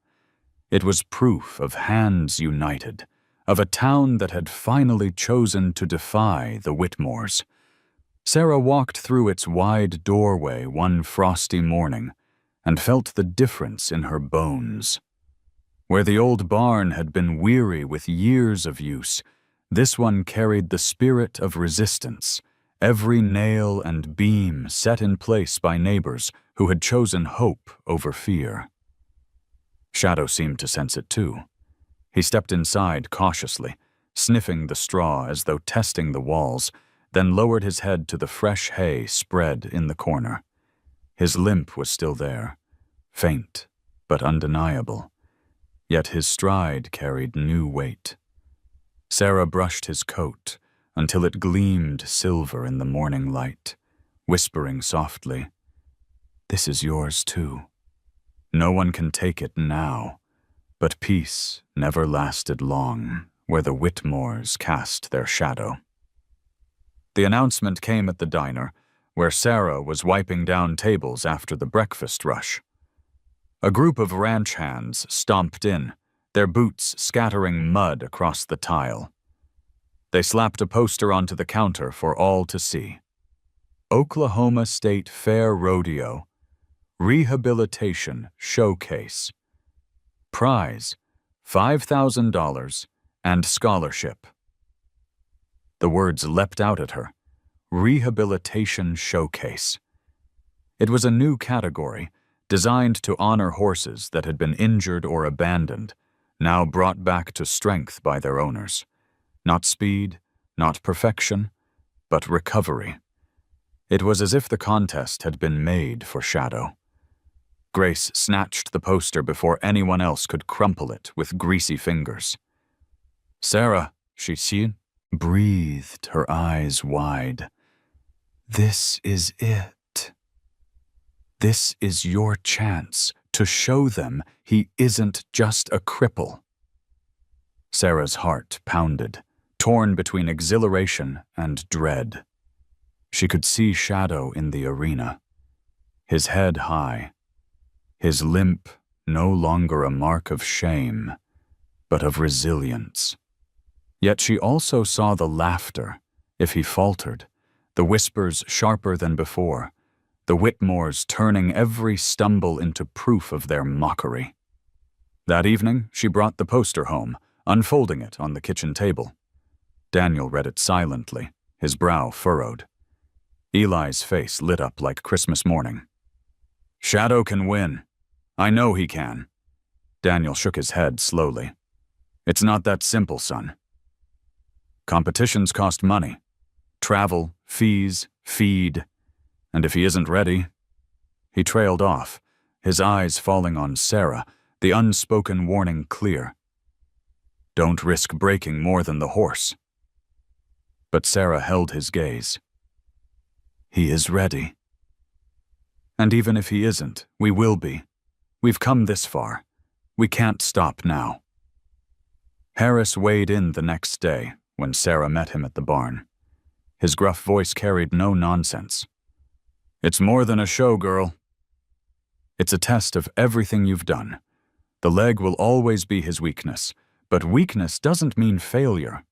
It was proof of hands united, of a town that had finally chosen to defy the Whitmores. Sarah walked through its wide doorway one frosty morning and felt the difference in her bones. Where the old barn had been weary with years of use, this one carried the spirit of resistance, every nail and beam set in place by neighbors who had chosen hope over fear. Shadow seemed to sense it too. He stepped inside cautiously, sniffing the straw as though testing the walls, then lowered his head to the fresh hay spread in the corner. His limp was still there, faint but undeniable, yet his stride carried new weight. Sarah brushed his coat until it gleamed silver in the morning light, whispering softly, "This is yours too. No one can take it now." But peace never lasted long where the Whitmores cast their shadow. The announcement came at the diner, where Sarah was wiping down tables after the breakfast rush. A group of ranch hands stomped in, their boots scattering mud across the tile. They slapped a poster onto the counter for all to see. Oklahoma State Fair Rodeo Rehabilitation Showcase. Prize, $5,000 and scholarship. The words leapt out at her. Rehabilitation Showcase. It was a new category, designed to honor horses that had been injured or abandoned, now brought back to strength by their owners. Not speed, not perfection, but recovery. It was as if the contest had been made for Shadow. Grace snatched the poster before anyone else could crumple it with greasy fingers. "Sarah," she said, breathed, her eyes wide. "This is it. This is your chance to show them he isn't just a cripple." Sarah's heart pounded, torn between exhilaration and dread. She could see Shadow in the arena, his head high, his limp no longer a mark of shame, but of resilience. Yet she also saw the laughter, if he faltered, the whispers sharper than before, the Whitmores turning every stumble into proof of their mockery. That evening, she brought the poster home, unfolding it on the kitchen table. Daniel read it silently, his brow furrowed. Eli's face lit up like Christmas morning. "Shadow can win. I know he can." Daniel shook his head slowly. "It's not that simple, son. Competitions cost money. Travel, fees, feed. And if he isn't ready..." He trailed off, his eyes falling on Sarah, the unspoken warning clear. "Don't risk breaking more than the horse." But Sarah held his gaze. "He is ready. And even if he isn't, we will be. We've come this far. We can't stop now." Harris weighed in the next day when Sarah met him at the barn. His gruff voice carried no nonsense. "It's more than a show, girl. It's a test of everything you've done. The leg will always be his weakness, but weakness doesn't mean failure.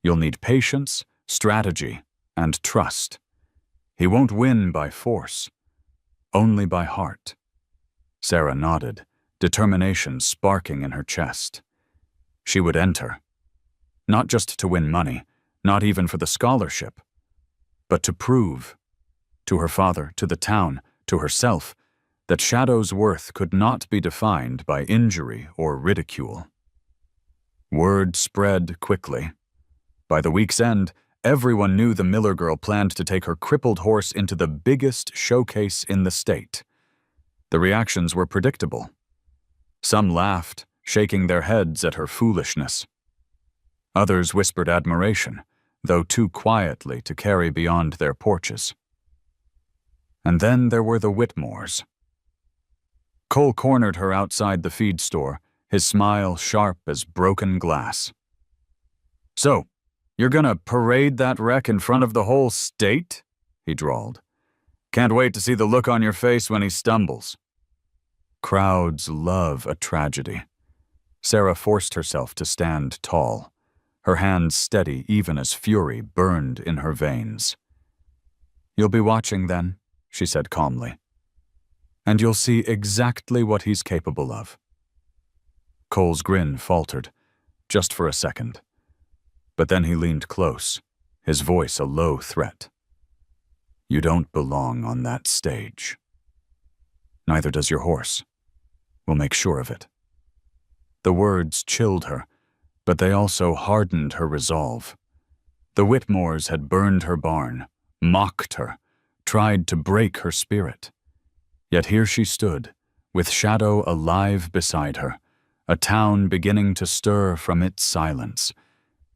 You'll need patience, strategy, and trust. He won't win by force, only by heart." Sarah nodded, determination sparking in her chest. She would enter. Not just to win money, not even for the scholarship, but to prove, to her father, to the town, to herself, that Shadow's worth could not be defined by injury or ridicule. Word spread quickly. By the week's end, everyone knew the Miller girl planned to take her crippled horse into the biggest showcase in the state. The reactions were predictable. Some laughed, shaking their heads at her foolishness. Others whispered admiration, though too quietly to carry beyond their porches. And then there were the Whitmores. Cole cornered her outside the feed store, his smile sharp as broken glass. "So, you're gonna parade that wreck in front of the whole state?" he drawled. "Can't wait to see the look on your face when he stumbles." Crowds love a tragedy. Sarah forced herself to stand tall, her hands steady even as fury burned in her veins. "You'll be watching then," she said calmly. "And you'll see exactly what he's capable of." Cole's grin faltered, just for a second. But then he leaned close, his voice a low threat. You don't belong on that stage. Neither does your horse. We'll make sure of it. The words chilled her, but they also hardened her resolve. The Whitmores had burned her barn, mocked her, tried to break her spirit. Yet here she stood, with Shadow alive beside her, a town beginning to stir from its silence,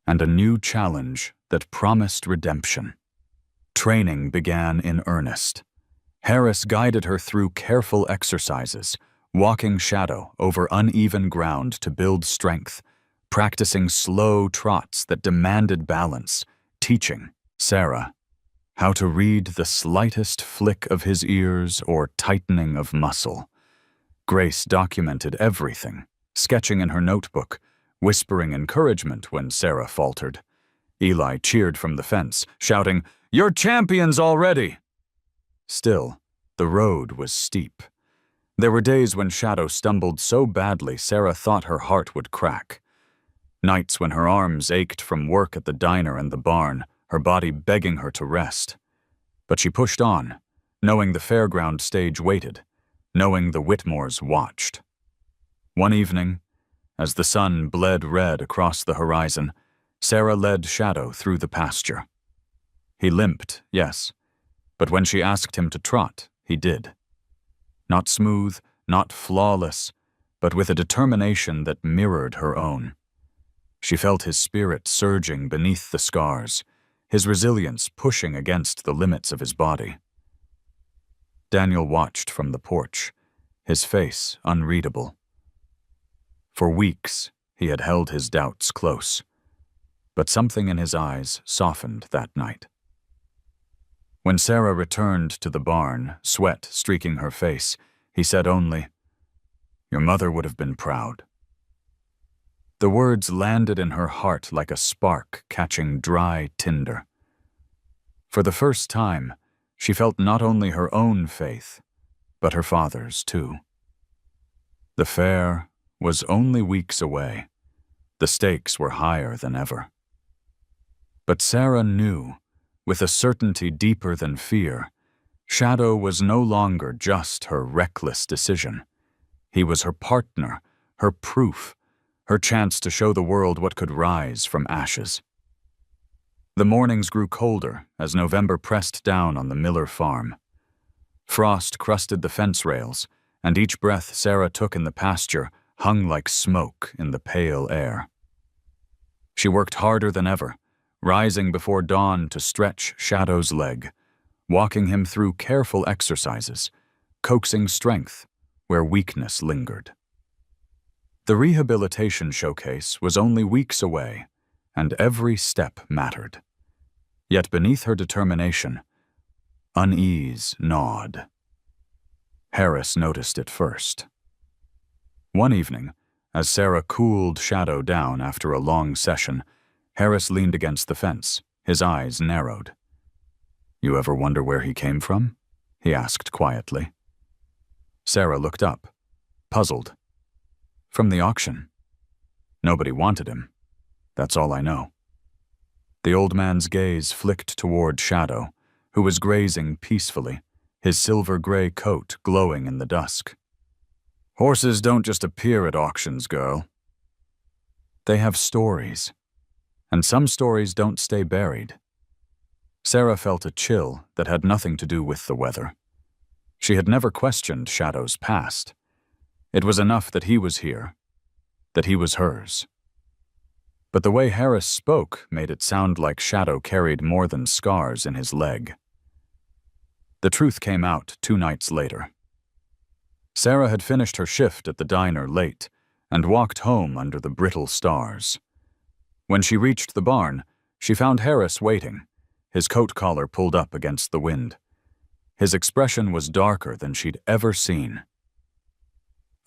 and a new challenge that promised redemption. Training began in earnest. Harris guided her through careful exercises, walking Shadow over uneven ground to build strength, practicing slow trots that demanded balance, teaching Sarah how to read the slightest flick of his ears or tightening of muscle. Grace documented everything, sketching in her notebook, whispering encouragement when Sarah faltered. Eli cheered from the fence, shouting, "You're champions already!" Still, the road was steep. There were days when Shadow stumbled so badly Sarah thought her heart would crack. Nights when her arms ached from work at the diner and the barn, her body begging her to rest. But she pushed on, knowing the fairground stage waited, knowing the Whitmores watched. One evening, as the sun bled red across the horizon, Sarah led Shadow through the pasture. He limped, yes, but when she asked him to trot, he did. Not smooth, not flawless, but with a determination that mirrored her own. She felt his spirit surging beneath the scars, his resilience pushing against the limits of his body. Daniel watched from the porch, his face unreadable. For weeks, he had held his doubts close, but something in his eyes softened that night. When Sarah returned to the barn, sweat streaking her face, he said only, "Your mother would have been proud." The words landed in her heart like a spark catching dry tinder. For the first time, she felt not only her own faith, but her father's too. The fair was only weeks away. The stakes were higher than ever. But Sarah knew, with a certainty deeper than fear, Shadow was no longer just her reckless decision. He was her partner, her proof, her chance to show the world what could rise from ashes. The mornings grew colder as November pressed down on the Miller farm. Frost crusted the fence rails, and each breath Sarah took in the pasture hung like smoke in the pale air. She worked harder than ever, rising before dawn to stretch Shadow's leg, walking him through careful exercises, coaxing strength where weakness lingered. The rehabilitation showcase was only weeks away, and every step mattered. Yet beneath her determination, unease gnawed. Harris noticed it first. One evening, as Sarah cooled Shadow down after a long session, Harris leaned against the fence, his eyes narrowed. "You ever wonder where he came from?" he asked quietly. Sarah looked up, puzzled. "From the auction. Nobody wanted him. That's all I know." The old man's gaze flicked toward Shadow, who was grazing peacefully, his silver-gray coat glowing in the dusk. "Horses don't just appear at auctions, girl. They have stories, and some stories don't stay buried." Sarah felt a chill that had nothing to do with the weather. She had never questioned Shadow's past. It was enough that he was here, that he was hers. But the way Harris spoke made it sound like Shadow carried more than scars in his leg. The truth came out 2 nights later. Sarah had finished her shift at the diner late and walked home under the brittle stars. When she reached the barn, she found Harris waiting, his coat collar pulled up against the wind. His expression was darker than she'd ever seen.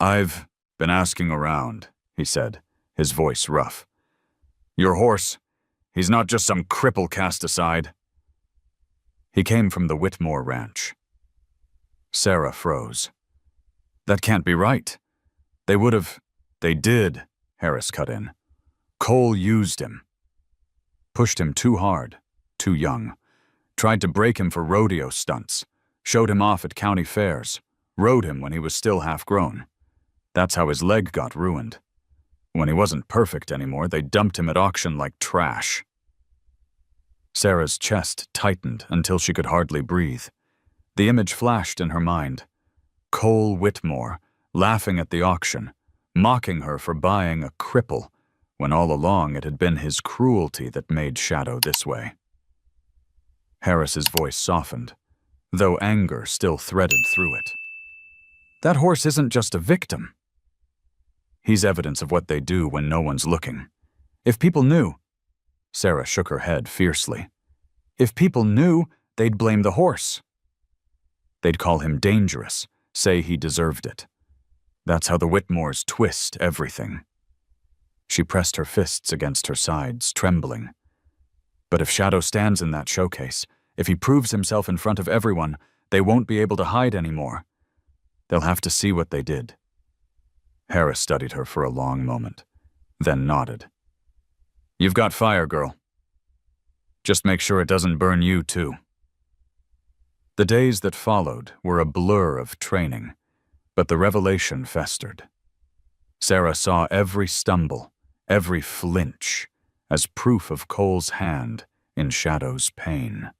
"I've been asking around," he said, his voice rough. "Your horse, he's not just some cripple cast aside." He came from the Whitmore ranch. Sarah froze. "That can't be right. They did," Harris cut in. "Cole used him. Pushed him too hard, too young. Tried to break him for rodeo stunts, showed him off at county fairs, rode him when he was still half-grown. That's how his leg got ruined. When he wasn't perfect anymore, they dumped him at auction like trash. Sarah's chest tightened until she could hardly breathe. The image flashed in her mind. Cole Whitmore, laughing at the auction, mocking her for buying a cripple, when all along it had been his cruelty that made Shadow this way. Harris's voice softened, though anger still threaded through it. That horse isn't just a victim. He's evidence of what they do when no one's looking. If people knew— Sarah shook her head fiercely. If people knew, they'd blame the horse. They'd call him dangerous, say he deserved it. That's how the Whitmores twist everything. She pressed her fists against her sides, trembling. But if Shadow stands in that showcase, if he proves himself in front of everyone, they won't be able to hide anymore. They'll have to see what they did. Harris studied her for a long moment, then nodded. You've got fire, girl. Just make sure it doesn't burn you, too. The days that followed were a blur of training, but the revelation festered. Sarah saw every stumble, every flinch, as proof of Cole's hand in Shadow's pain.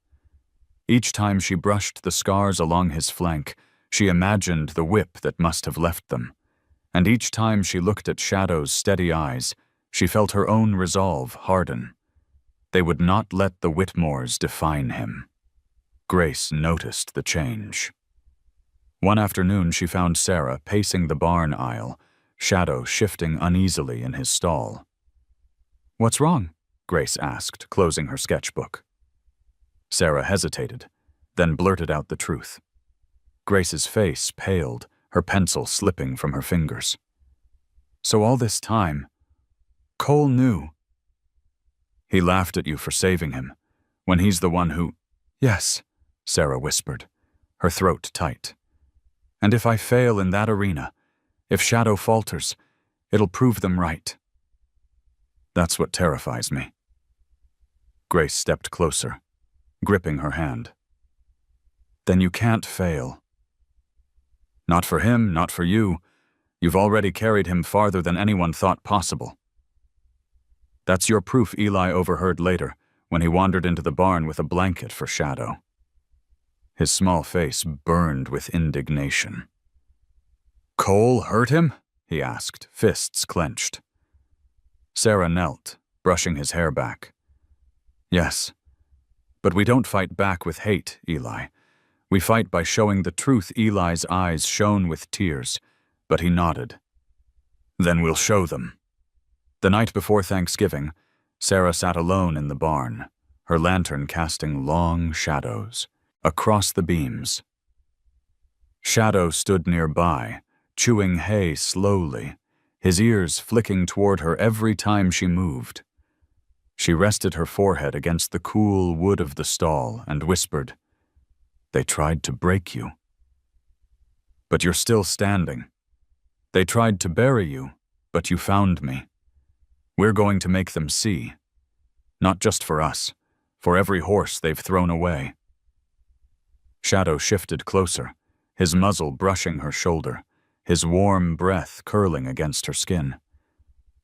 Each time she brushed the scars along his flank, she imagined the whip that must have left them. And each time she looked at Shadow's steady eyes, she felt her own resolve harden. They would not let the Whitmores define him. Grace noticed the change. One afternoon she found Sarah pacing the barn aisle, Shadow shifting uneasily in his stall. What's wrong? Grace asked, closing her sketchbook. Sarah hesitated, then blurted out the truth. Grace's face paled, her pencil slipping from her fingers. So all this time, Cole knew. He laughed at you for saving him, when he's the one who— Yes, Sarah whispered, her throat tight. And if I fail in that arena, if Shadow falters, it'll prove them right. That's what terrifies me. Grace stepped closer, gripping her hand. Then you can't fail. Not for him, not for you. You've already carried him farther than anyone thought possible. That's your proof Eli overheard later, when he wandered into the barn with a blanket for Shadow. His small face burned with indignation. Cole hurt him? He asked, fists clenched. Sarah knelt, brushing his hair back. Yes, but we don't fight back with hate, Eli. We fight by showing the truth. Eli's eyes shone with tears, but he nodded. Then we'll show them. The night before Thanksgiving, Sarah sat alone in the barn, her lantern casting long shadows across the beams. Shadow stood nearby, chewing hay slowly, his ears flicking toward her every time she moved. She rested her forehead against the cool wood of the stall and whispered, They tried to break you. But you're still standing. They tried to bury you, but you found me. We're going to make them see. Not just for us, for every horse they've thrown away. Shadow shifted closer, his muzzle brushing her shoulder, his warm breath curling against her skin.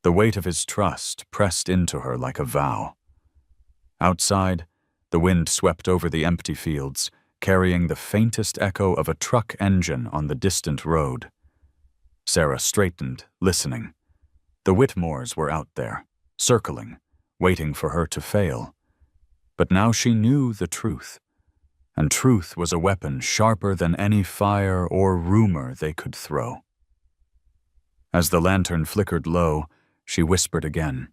The weight of his trust pressed into her like a vow. Outside, the wind swept over the empty fields, carrying the faintest echo of a truck engine on the distant road. Sarah straightened, listening. The Whitmores were out there, circling, waiting for her to fail. But now she knew the truth, and truth was a weapon sharper than any fire or rumor they could throw. As the lantern flickered low, she whispered again,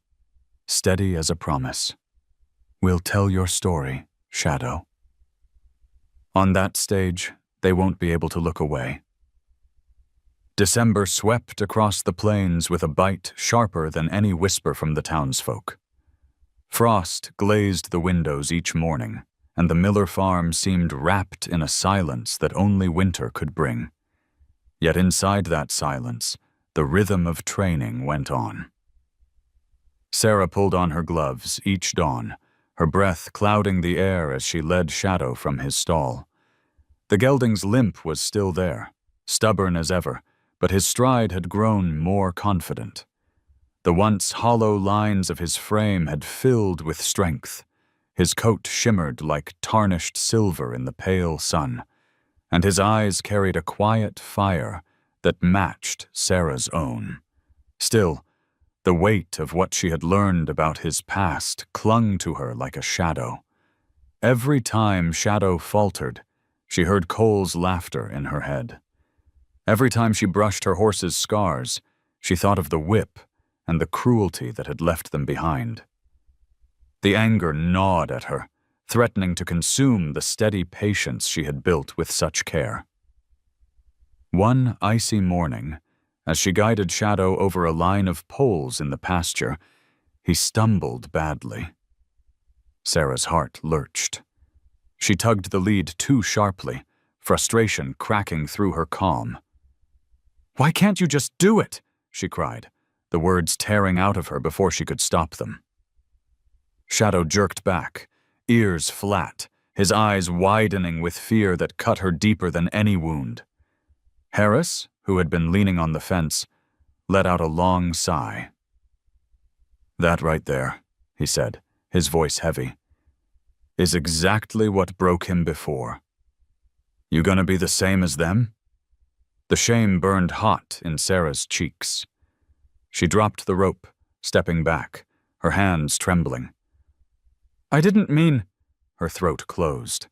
steady as a promise. We'll tell your story, Shadow. On that stage, they won't be able to look away. December swept across the plains with a bite sharper than any whisper from the townsfolk. Frost glazed the windows each morning, and the Miller farm seemed wrapped in a silence that only winter could bring. Yet inside that silence, the rhythm of training went on. Sarah pulled on her gloves each dawn, her breath clouding the air as she led Shadow from his stall. The gelding's limp was still there, stubborn as ever, but his stride had grown more confident. The once hollow lines of his frame had filled with strength. His coat shimmered like tarnished silver in the pale sun, and his eyes carried a quiet fire that matched Sarah's own. Still, the weight of what she had learned about his past clung to her like a shadow. Every time Shadow faltered, she heard Cole's laughter in her head. Every time she brushed her horse's scars, she thought of the whip and the cruelty that had left them behind. The anger gnawed at her, threatening to consume the steady patience she had built with such care. One icy morning, as she guided Shadow over a line of poles in the pasture, he stumbled badly. Sarah's heart lurched. She tugged the lead too sharply, frustration cracking through her calm. "Why can't you just do it?" she cried, the words tearing out of her before she could stop them. Shadow jerked back, ears flat, his eyes widening with fear that cut her deeper than any wound. Harris, who had been leaning on the fence, let out a long sigh. "That right there," he said, his voice heavy, "is exactly what broke him before. You gonna be the same as them?" The shame burned hot in Sarah's cheeks. She dropped the rope, stepping back, her hands trembling. "I didn't mean—" Her throat closed.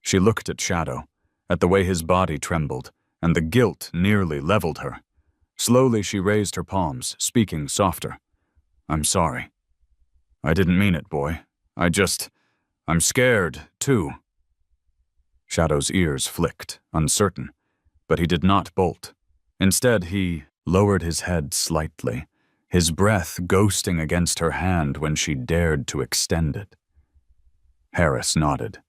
She looked at Shadow, at the way his body trembled, and the guilt nearly leveled her. Slowly she raised her palms, speaking softer. "I'm sorry. I didn't mean it, boy. I'm scared, too." Shadow's ears flicked, uncertain, but he did not bolt. Instead, he lowered his head slightly, his breath ghosting against her hand when she dared to extend it. Harris nodded.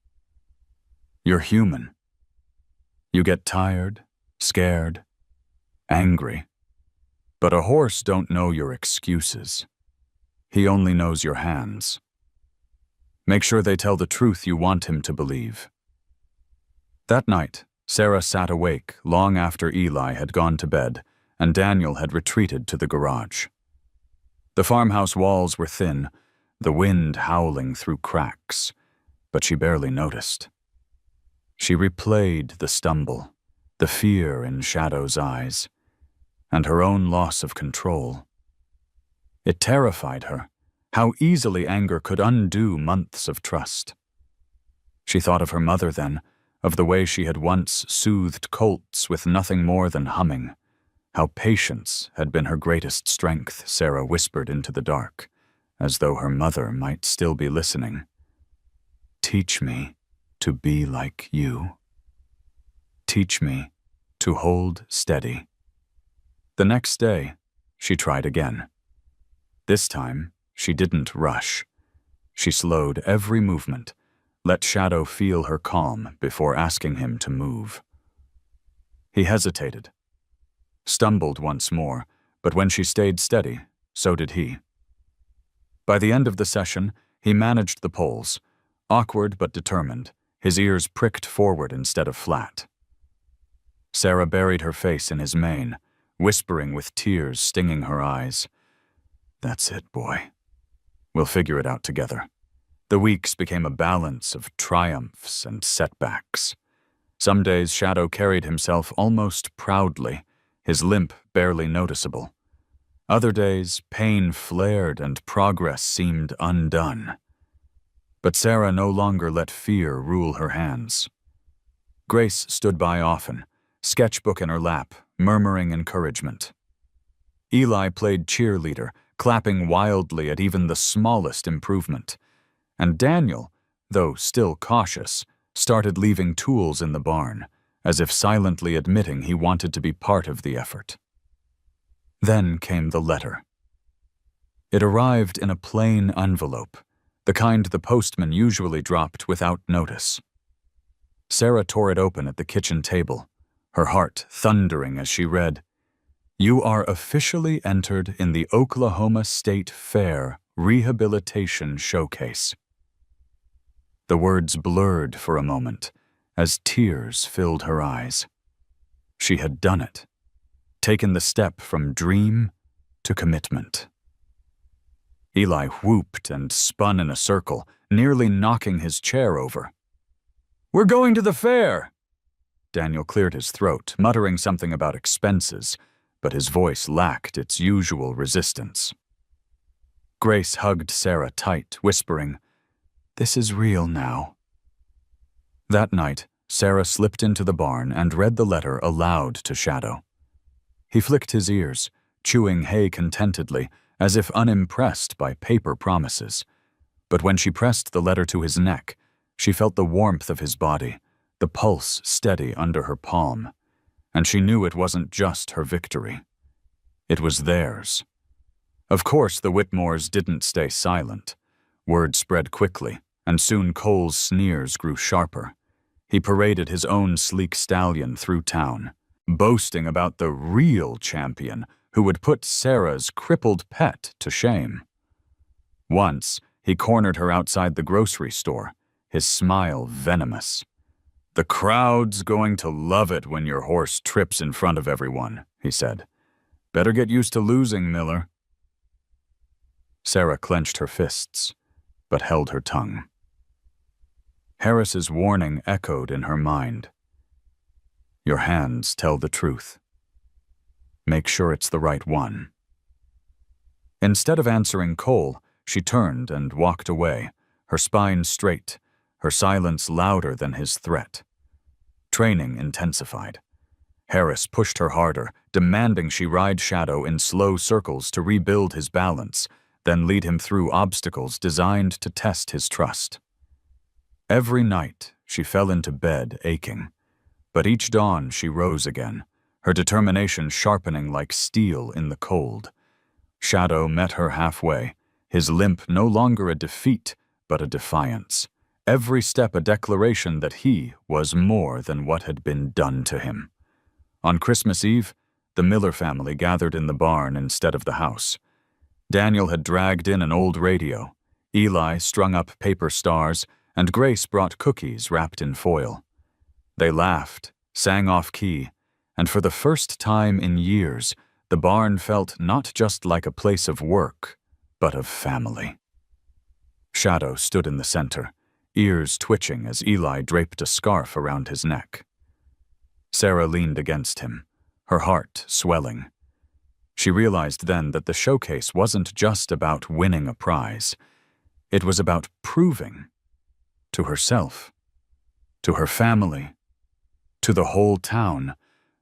"You're human. You get tired, scared, angry. But a horse don't know your excuses. He only knows your hands. Make sure they tell the truth you want him to believe." That night, Sarah sat awake long after Eli had gone to bed and Daniel had retreated to the garage. The farmhouse walls were thin, the wind howling through cracks, but she barely noticed. She replayed the stumble, the fear in Shadow's eyes, and her own loss of control. It terrified her, how easily anger could undo months of trust. She thought of her mother then, of the way she had once soothed colts with nothing more than humming, how patience had been her greatest strength, Sarah whispered into the dark, as though her mother might still be listening. "Teach me to be like you. Teach me to hold steady." The next day, she tried again. This time, she didn't rush. She slowed every movement, let Shadow feel her calm before asking him to move. He hesitated, stumbled once more, but when she stayed steady, so did he. By the end of the session, he managed the poles, awkward but determined, his ears pricked forward instead of flat. Sarah buried her face in his mane, whispering with tears stinging her eyes. "That's it, boy. We'll figure it out together." The weeks became a balance of triumphs and setbacks. Some days Shadow carried himself almost proudly, his limp barely noticeable. Other days, pain flared and progress seemed undone. But Sarah no longer let fear rule her hands. Grace stood by often, sketchbook in her lap, murmuring encouragement. Eli played cheerleader, clapping wildly at even the smallest improvement. And Daniel, though still cautious, started leaving tools in the barn, as if silently admitting he wanted to be part of the effort. Then came the letter. It arrived in a plain envelope, the kind the postman usually dropped without notice. Sarah tore it open at the kitchen table, her heart thundering as she read, "You are officially entered in the Oklahoma State Fair Rehabilitation Showcase." The words blurred for a moment as tears filled her eyes. She had done it, taken the step from dream to commitment. Eli whooped and spun in a circle, nearly knocking his chair over. "We're going to the fair!" Daniel cleared his throat, muttering something about expenses, but his voice lacked its usual resistance. Grace hugged Sarah tight, whispering, "This is real now." That night, Sarah slipped into the barn and read the letter aloud to Shadow. He flicked his ears, chewing hay contentedly, as if unimpressed by paper promises. But when she pressed the letter to his neck, she felt the warmth of his body, the pulse steady under her palm, and she knew it wasn't just her victory. It was theirs. Of course, the Whitmores didn't stay silent. Word spread quickly, and soon Cole's sneers grew sharper. He paraded his own sleek stallion through town, boasting about the real champion who would put Sarah's crippled pet to shame. Once, he cornered her outside the grocery store, his smile venomous. "The crowd's going to love it when your horse trips in front of everyone," he said. "Better get used to losing, Miller." Sarah clenched her fists, but held her tongue. Harris's warning echoed in her mind. "Your hands tell the truth. Make sure it's the right one." Instead of answering Cole, she turned and walked away, her spine straight, her silence louder than his threat. Training intensified. Harris pushed her harder, demanding she ride Shadow in slow circles to rebuild his balance, then lead him through obstacles designed to test his trust. Every night, she fell into bed aching, but each dawn she rose again, her determination sharpening like steel in the cold. Shadow met her halfway, his limp no longer a defeat, but a defiance. Every step a declaration that he was more than what had been done to him. On Christmas Eve, the Miller family gathered in the barn instead of the house. Daniel had dragged in an old radio. Eli strung up paper stars, and Grace brought cookies wrapped in foil. They laughed, sang off-key, and for the first time in years, the barn felt not just like a place of work, but of family. Shadow stood in the center, ears twitching as Eli draped a scarf around his neck. Sarah leaned against him, her heart swelling. She realized then that the showcase wasn't just about winning a prize. It was about proving to herself, to her family, to the whole town,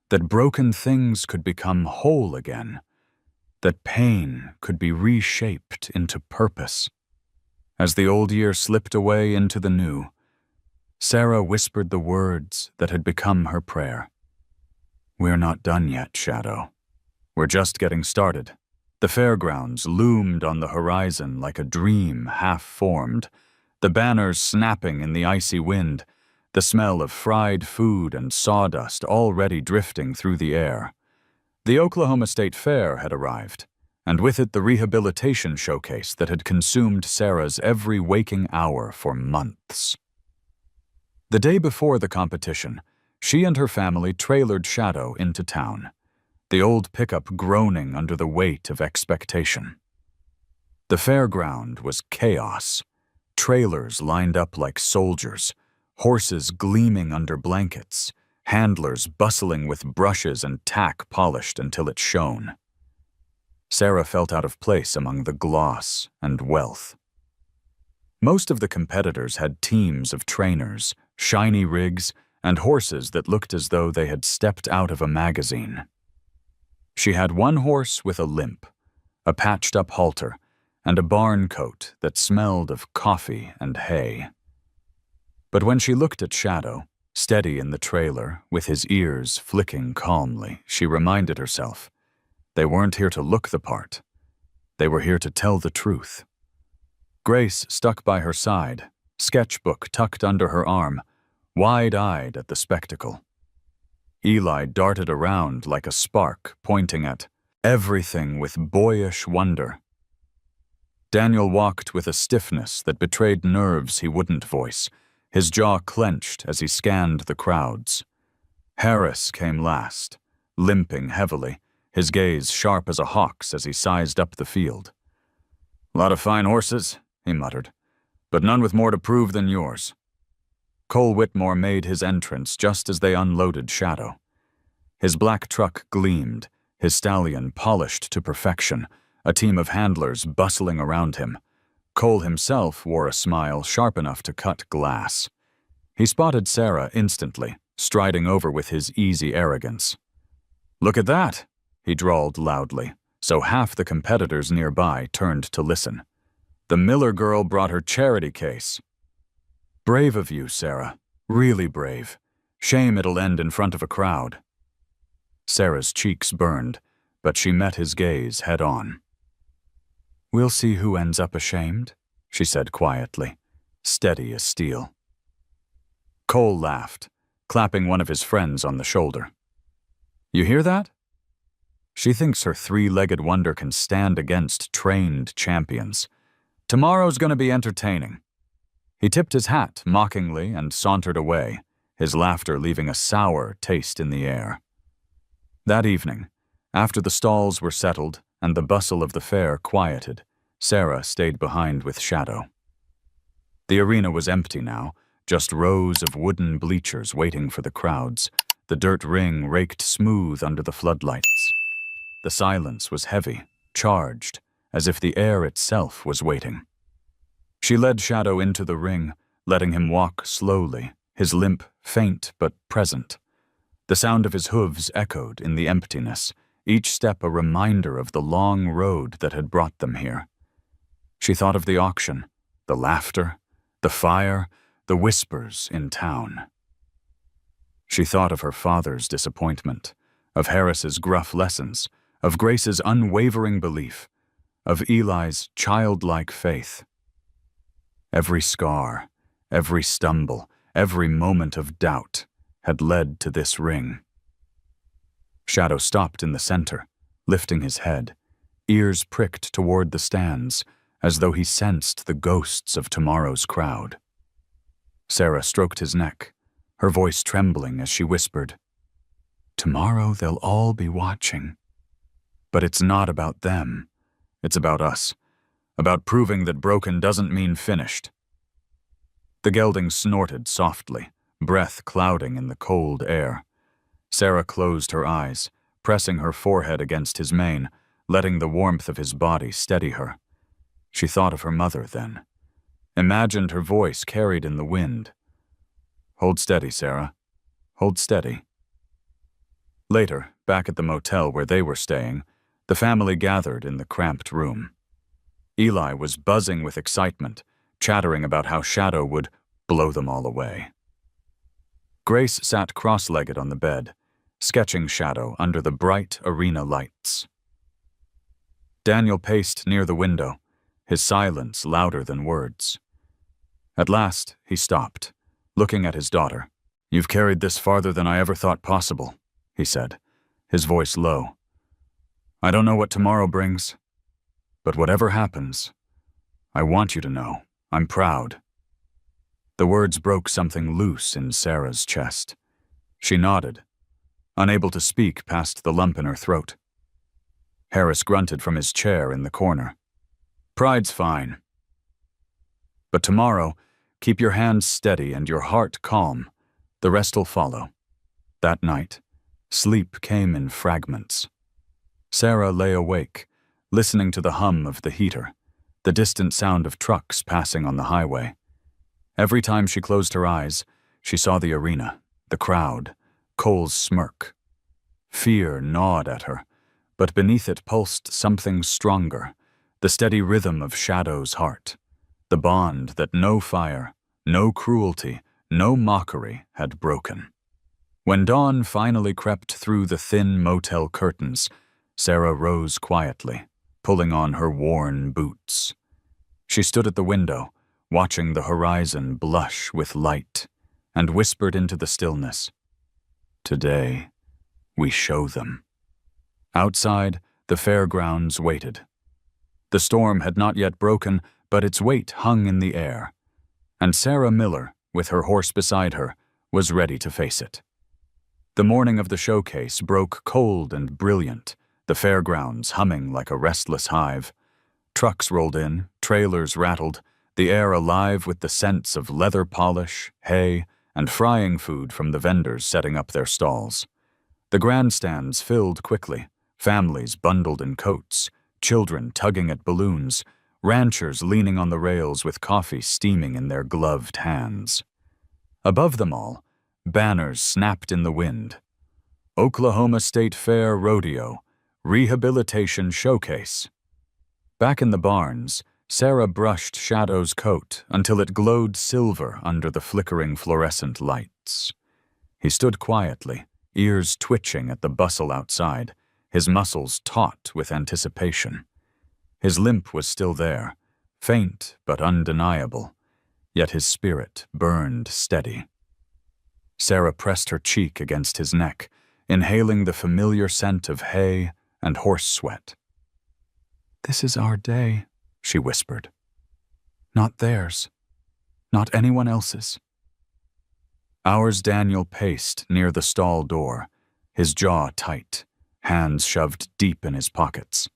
that broken things could become whole again, that pain could be reshaped into purpose. As the old year slipped away into the new, Sarah whispered the words that had become her prayer. "We're not done yet, Shadow. We're just getting started." The fairgrounds loomed on the horizon like a dream half-formed, the banners snapping in the icy wind, the smell of fried food and sawdust already drifting through the air. The Oklahoma State Fair had arrived, and with it the rehabilitation showcase that had consumed Sarah's every waking hour for months. The day before the competition, she and her family trailered Shadow into town, the old pickup groaning under the weight of expectation. The fairground was chaos, trailers lined up like soldiers, horses gleaming under blankets, handlers bustling with brushes and tack polished until it shone. Sarah felt out of place among the gloss and wealth. Most of the competitors had teams of trainers, shiny rigs, and horses that looked as though they had stepped out of a magazine. She had one horse with a limp, a patched-up halter, and a barn coat that smelled of coffee and hay. But when she looked at Shadow, steady in the trailer, with his ears flicking calmly, she reminded herself, they weren't here to look the part. They were here to tell the truth. Grace stuck by her side, sketchbook tucked under her arm, wide-eyed at the spectacle. Eli darted around like a spark, pointing at everything with boyish wonder. Daniel walked with a stiffness that betrayed nerves he wouldn't voice, his jaw clenched as he scanned the crowds. Harris came last, limping heavily, his gaze sharp as a hawk's as he sized up the field. "Lot of fine horses," he muttered, "but none with more to prove than yours." Cole Whitmore made his entrance just as they unloaded Shadow. His black truck gleamed, his stallion polished to perfection, a team of handlers bustling around him. Cole himself wore a smile sharp enough to cut glass. He spotted Sarah instantly, striding over with his easy arrogance. "Look at that," he drawled loudly, so half the competitors nearby turned to listen. "The Miller girl brought her charity case." "Brave of you, Sarah. Really brave. Shame it'll end in front of a crowd." Sarah's cheeks burned, but she met his gaze head-on. "We'll see who ends up ashamed," she said quietly, steady as steel. Cole laughed, clapping one of his friends on the shoulder. "You hear that? She thinks her three-legged wonder can stand against trained champions. Tomorrow's going to be entertaining." He tipped his hat mockingly and sauntered away, his laughter leaving a sour taste in the air. That evening, after the stalls were settled and the bustle of the fair quieted, Sarah stayed behind with Shadow. The arena was empty now, just rows of wooden bleachers waiting for the crowds, the dirt ring raked smooth under the floodlights. The silence was heavy, charged, as if the air itself was waiting. She led Shadow into the ring, letting him walk slowly, his limp faint but present. The sound of his hooves echoed in the emptiness, each step a reminder of the long road that had brought them here. She thought of the auction, the laughter, the fire, the whispers in town. She thought of her father's disappointment, of Harris's gruff lessons, of Grace's unwavering belief, of Eli's childlike faith. Every scar, every stumble, every moment of doubt had led to this ring. Shadow stopped in the center, lifting his head, ears pricked toward the stands, as though he sensed the ghosts of tomorrow's crowd. Sarah stroked his neck, her voice trembling as she whispered, "Tomorrow they'll all be watching. But it's not about them. It's about us. About proving that broken doesn't mean finished." The gelding snorted softly, breath clouding in the cold air. Sarah closed her eyes, pressing her forehead against his mane, letting the warmth of his body steady her. She thought of her mother then, imagined her voice carried in the wind. "Hold steady, Sarah. Hold steady." Later, back at the motel where they were staying, the family gathered in the cramped room. Eli was buzzing with excitement, chattering about how Shadow would blow them all away. Grace sat cross-legged on the bed, sketching Shadow under the bright arena lights. Daniel paced near the window, his silence louder than words. At last, he stopped, looking at his daughter. "You've carried this farther than I ever thought possible," he said, his voice low. "I don't know what tomorrow brings, but whatever happens, I want you to know I'm proud." The words broke something loose in Sarah's chest. She nodded, unable to speak past the lump in her throat. Harris grunted from his chair in the corner. "Pride's fine. But tomorrow, keep your hands steady and your heart calm. The rest'll follow." That night, sleep came in fragments. Sarah lay awake, listening to the hum of the heater, the distant sound of trucks passing on the highway. Every time she closed her eyes, she saw the arena, the crowd, Cole's smirk. Fear gnawed at her, but beneath it pulsed something stronger, the steady rhythm of Shadow's heart, the bond that no fire, no cruelty, no mockery had broken. When dawn finally crept through the thin motel curtains, Sarah rose quietly, pulling on her worn boots. She stood at the window, watching the horizon blush with light, and whispered into the stillness, "Today, we show them." Outside, the fairgrounds waited. The storm had not yet broken, but its weight hung in the air. And Sarah Miller, with her horse beside her, was ready to face it. The morning of the showcase broke cold and brilliant, the fairgrounds humming like a restless hive. Trucks rolled in, trailers rattled, the air alive with the scents of leather polish, hay, and frying food from the vendors setting up their stalls. The grandstands filled quickly, families bundled in coats, children tugging at balloons, ranchers leaning on the rails with coffee steaming in their gloved hands. Above them all, banners snapped in the wind. Oklahoma State Fair Rodeo, Rehabilitation Showcase. Back in the barns, Sarah brushed Shadow's coat until it glowed silver under the flickering fluorescent lights. He stood quietly, ears twitching at the bustle outside, his muscles taut with anticipation. His limp was still there, faint but undeniable, yet his spirit burned steady. Sarah pressed her cheek against his neck, inhaling the familiar scent of hay and horse sweat. "This is our day," she whispered. "Not theirs. Not anyone else's." Ours Daniel paced near the stall door, his jaw tight, hands shoved deep in his pockets.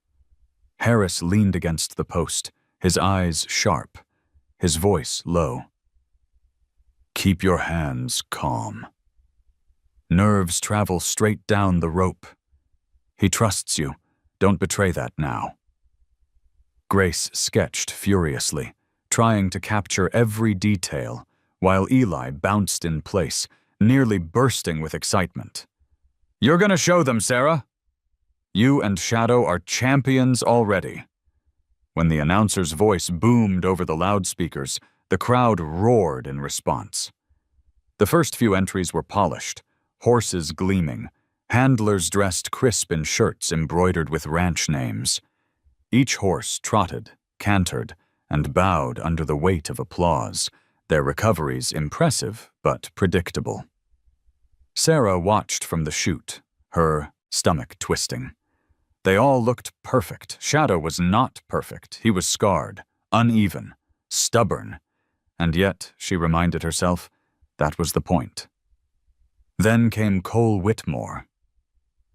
Harris leaned against the post, his eyes sharp, his voice low. "Keep your hands calm. Nerves travel straight down the rope. He trusts you. Don't betray that now." Grace sketched furiously, trying to capture every detail, while Eli bounced in place, nearly bursting with excitement. "You're gonna show them, Sarah. You and Shadow are champions already." When the announcer's voice boomed over the loudspeakers, the crowd roared in response. The first few entries were polished, horses gleaming, handlers dressed crisp in shirts embroidered with ranch names. Each horse trotted, cantered, and bowed under the weight of applause, their recoveries impressive but predictable. Sarah watched from the chute, her stomach twisting. They all looked perfect. Shadow was not perfect. He was scarred, uneven, stubborn. And yet, she reminded herself, that was the point. Then came Cole Whitmore.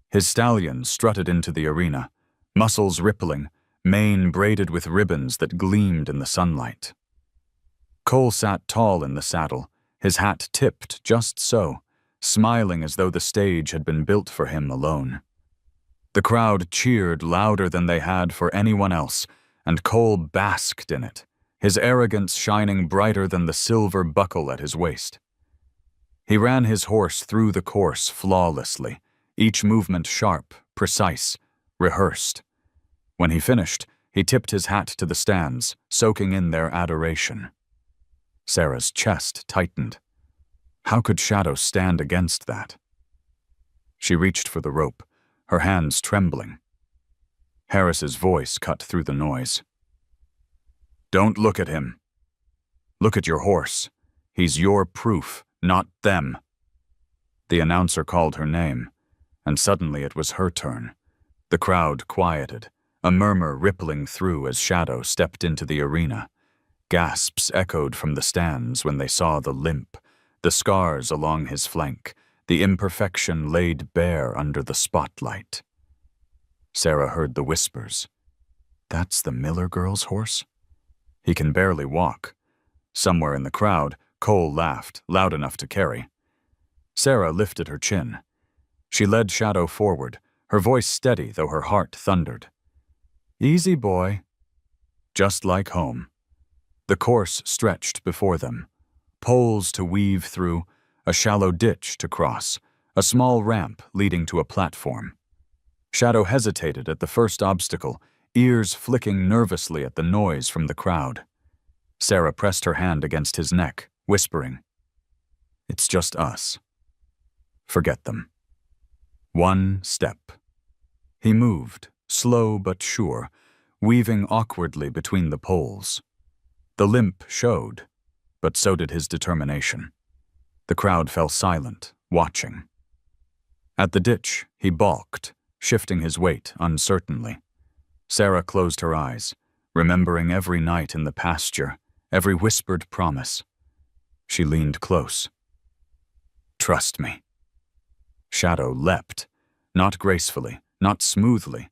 His stallion strutted into the arena, muscles rippling, mane braided with ribbons that gleamed in the sunlight. Cole sat tall in the saddle, his hat tipped just so, smiling as though the stage had been built for him alone. The crowd cheered louder than they had for anyone else, and Cole basked in it, his arrogance shining brighter than the silver buckle at his waist. He ran his horse through the course flawlessly, each movement sharp, precise, rehearsed. When he finished, he tipped his hat to the stands, soaking in their adoration. Sarah's chest tightened. How could Shadow stand against that? She reached for the rope, her hands trembling. Harris's voice cut through the noise. "Don't look at him. Look at your horse. He's your proof, not them." The announcer called her name, and suddenly it was her turn. The crowd quieted, a murmur rippling through as Shadow stepped into the arena. Gasps echoed from the stands when they saw the limp, the scars along his flank, the imperfection laid bare under the spotlight. Sarah heard the whispers. "That's the Miller girl's horse? He can barely walk." Somewhere in the crowd, Cole laughed, loud enough to carry. Sarah lifted her chin. She led Shadow forward, her voice steady though her heart thundered. "Easy, boy." Just like home. The course stretched before them. Poles to weave through, a shallow ditch to cross, a small ramp leading to a platform. Shadow hesitated at the first obstacle, ears flicking nervously at the noise from the crowd. Sarah pressed her hand against his neck, whispering, "It's just us. Forget them." One step. He moved, slow but sure, weaving awkwardly between the poles. The limp showed, but so did his determination. The crowd fell silent, watching. At the ditch, he balked, shifting his weight uncertainly. Sarah closed her eyes, remembering every night in the pasture, every whispered promise. She leaned close. "Trust me." Shadow leapt, not gracefully, not smoothly,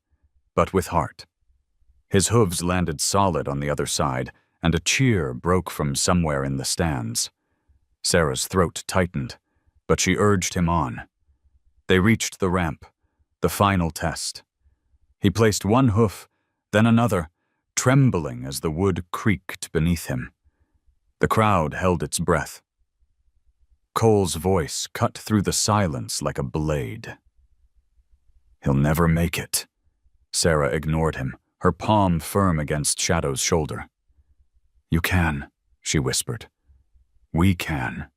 but with heart. His hooves landed solid on the other side, and a cheer broke from somewhere in the stands. Sarah's throat tightened, but she urged him on. They reached the ramp, the final test. He placed one hoof, then another, trembling as the wood creaked beneath him. The crowd held its breath. Cole's voice cut through the silence like a blade. "He'll never make it." Sarah ignored him, her palm firm against Shadow's shoulder. "You can," she whispered. "We can."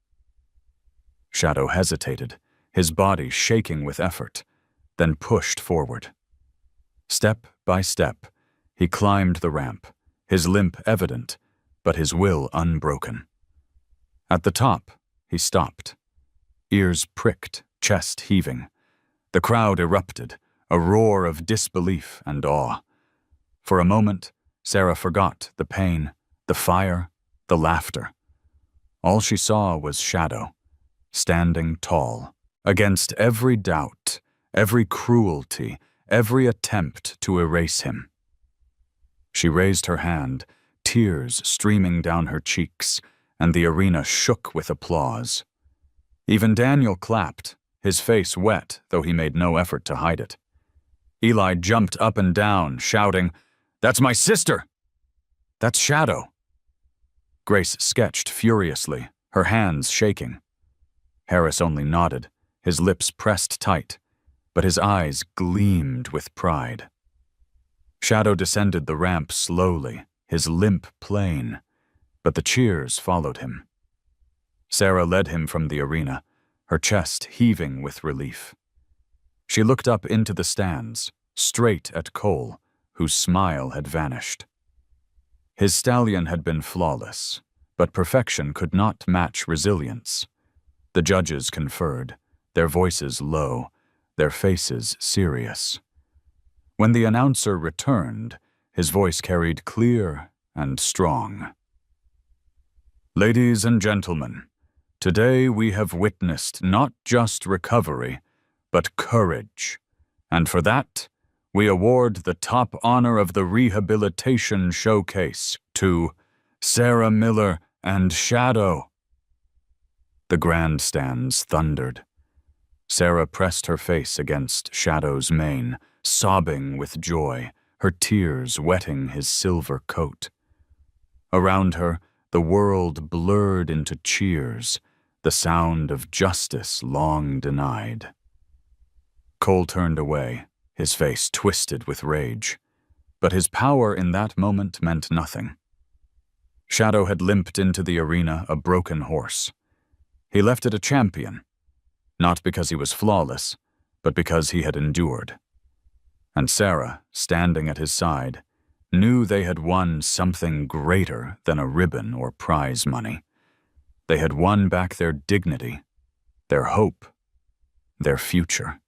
Shadow hesitated, his body shaking with effort, then pushed forward. Step by step, he climbed the ramp, his limp evident, but his will unbroken. At the top, he stopped. Ears pricked, chest heaving. The crowd erupted, a roar of disbelief and awe. For a moment, Sarah forgot the pain, the fire, the laughter. All she saw was Shadow, standing tall, against every doubt, every cruelty, every attempt to erase him. She raised her hand, tears streaming down her cheeks, and the arena shook with applause. Even Daniel clapped, his face wet, though he made no effort to hide it. Eli jumped up and down, shouting, "That's my sister! That's Shadow!" Grace sketched furiously, her hands shaking. Harris only nodded, his lips pressed tight, but his eyes gleamed with pride. Shadow descended the ramp slowly, his limp plain, but the cheers followed him. Sarah led him from the arena, her chest heaving with relief. She looked up into the stands, straight at Cole, whose smile had vanished. His stallion had been flawless, but perfection could not match resilience. The judges conferred, their voices low, their faces serious. When the announcer returned, his voice carried clear and strong. "Ladies and gentlemen, today we have witnessed not just recovery, but courage, and for that, we award the top honor of the Rehabilitation Showcase to Sarah Miller and Shadow." The grandstands thundered. Sarah pressed her face against Shadow's mane, sobbing with joy, her tears wetting his silver coat. Around her, the world blurred into cheers, the sound of justice long denied. Cole turned away, his face twisted with rage, but his power in that moment meant nothing. Shadow had limped into the arena a broken horse. He left it a champion, not because he was flawless, but because he had endured. And Sarah, standing at his side, knew they had won something greater than a ribbon or prize money. They had won back their dignity, their hope, their future.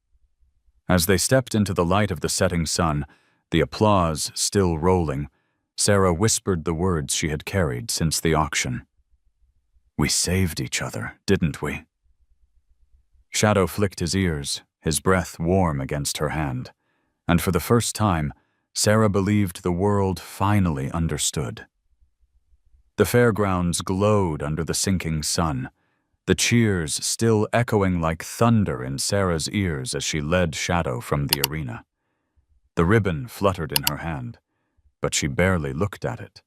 As they stepped into the light of the setting sun, the applause still rolling, Sarah whispered the words she had carried since the auction. "We saved each other, didn't we?" Shadow flicked his ears, his breath warm against her hand, and for the first time, Sarah believed the world finally understood. The fairgrounds glowed under the sinking sun, the cheers still echoing like thunder in Sarah's ears as she led Shadow from the arena. The ribbon fluttered in her hand, but she barely looked at it.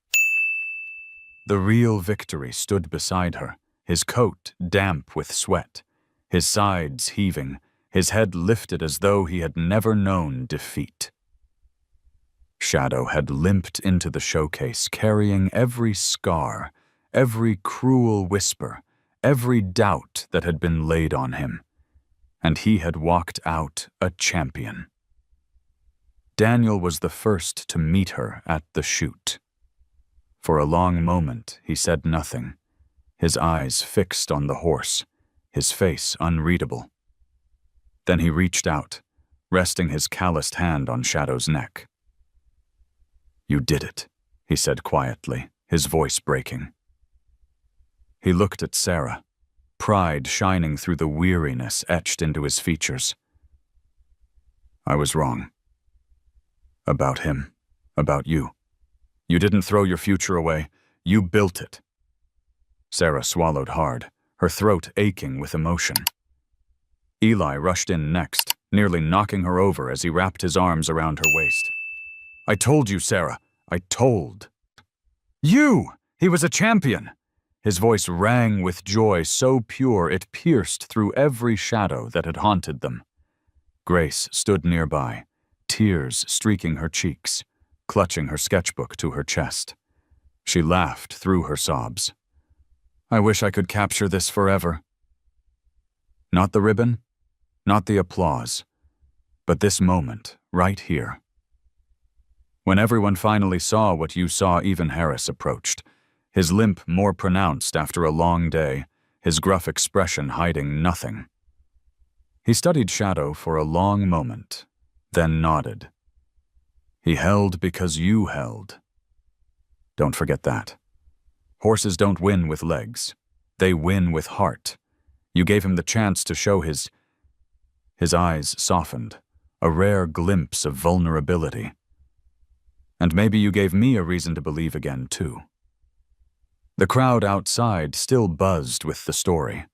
The real victory stood beside her, his coat damp with sweat, his sides heaving, his head lifted as though he had never known defeat. Shadow had limped into the showcase carrying every scar, every cruel whisper, every doubt that had been laid on him, and he had walked out a champion. Daniel was the first to meet her at the chute. For a long moment, he said nothing, his eyes fixed on the horse, his face unreadable. Then he reached out, resting his calloused hand on Shadow's neck. "You did it," he said quietly, his voice breaking. He looked at Sarah, pride shining through the weariness etched into his features. I was wrong. About him. About you. You didn't throw your future away. You built it. Sarah swallowed hard, her throat aching with emotion. Eli rushed in next, nearly knocking her over as he wrapped his arms around her waist. I told you, Sarah. I told. You! He was a champion! His voice rang with joy so pure it pierced through every shadow that had haunted them. Grace stood nearby, tears streaking her cheeks, clutching her sketchbook to her chest. She laughed through her sobs. I wish I could capture this forever. Not the ribbon, not the applause, but this moment, right here. When everyone finally saw what you saw, even Harris approached, his limp more pronounced after a long day, his gruff expression hiding nothing. He studied Shadow for a long moment, then nodded. He held because you held. Don't forget that. Horses don't win with legs. They win with heart. You gave him the chance to show his eyes softened, a rare glimpse of vulnerability. And maybe you gave me a reason to believe again, too. The crowd outside still buzzed with the story.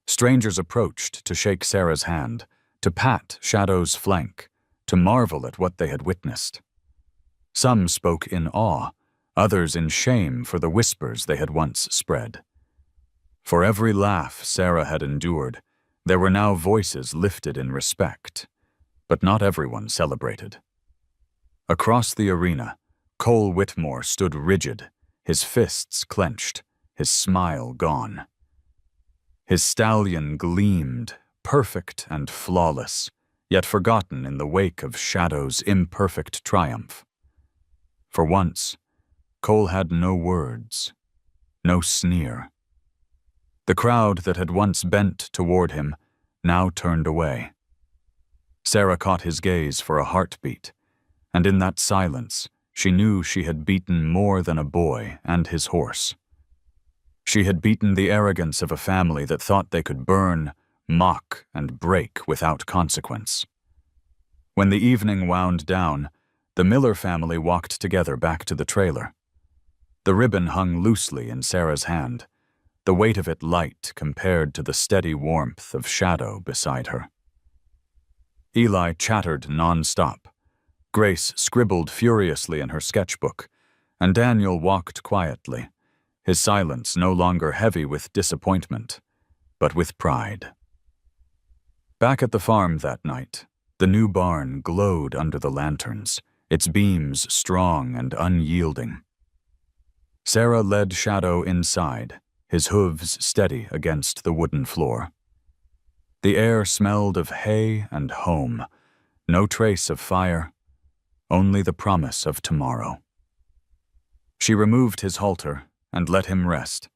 Strangers approached to shake Sarah's hand, to pat Shadow's flank, to marvel at what they had witnessed. Some spoke in awe, others in shame for the whispers they had once spread. For every laugh Sarah had endured, there were now voices lifted in respect, but not everyone celebrated. Across the arena, Cole Whitmore stood rigid, his fists clenched, his smile gone. His stallion gleamed, perfect and flawless, yet forgotten in the wake of Shadow's imperfect triumph. For once, Cole had no words, no sneer. The crowd that had once bent toward him now turned away. Sarah caught his gaze for a heartbeat, and in that silence, she knew she had beaten more than a boy and his horse. She had beaten the arrogance of a family that thought they could burn, mock, and break without consequence. When the evening wound down, the Miller family walked together back to the trailer. The ribbon hung loosely in Sarah's hand, the weight of it light compared to the steady warmth of Shadow beside her. Eli chattered non-stop. Grace scribbled furiously in her sketchbook, and Daniel walked quietly, his silence no longer heavy with disappointment, but with pride. Back at the farm that night, the new barn glowed under the lanterns, its beams strong and unyielding. Sarah led Shadow inside, his hooves steady against the wooden floor. The air smelled of hay and home, no trace of fire, only the promise of tomorrow. She removed his halter and let him rest,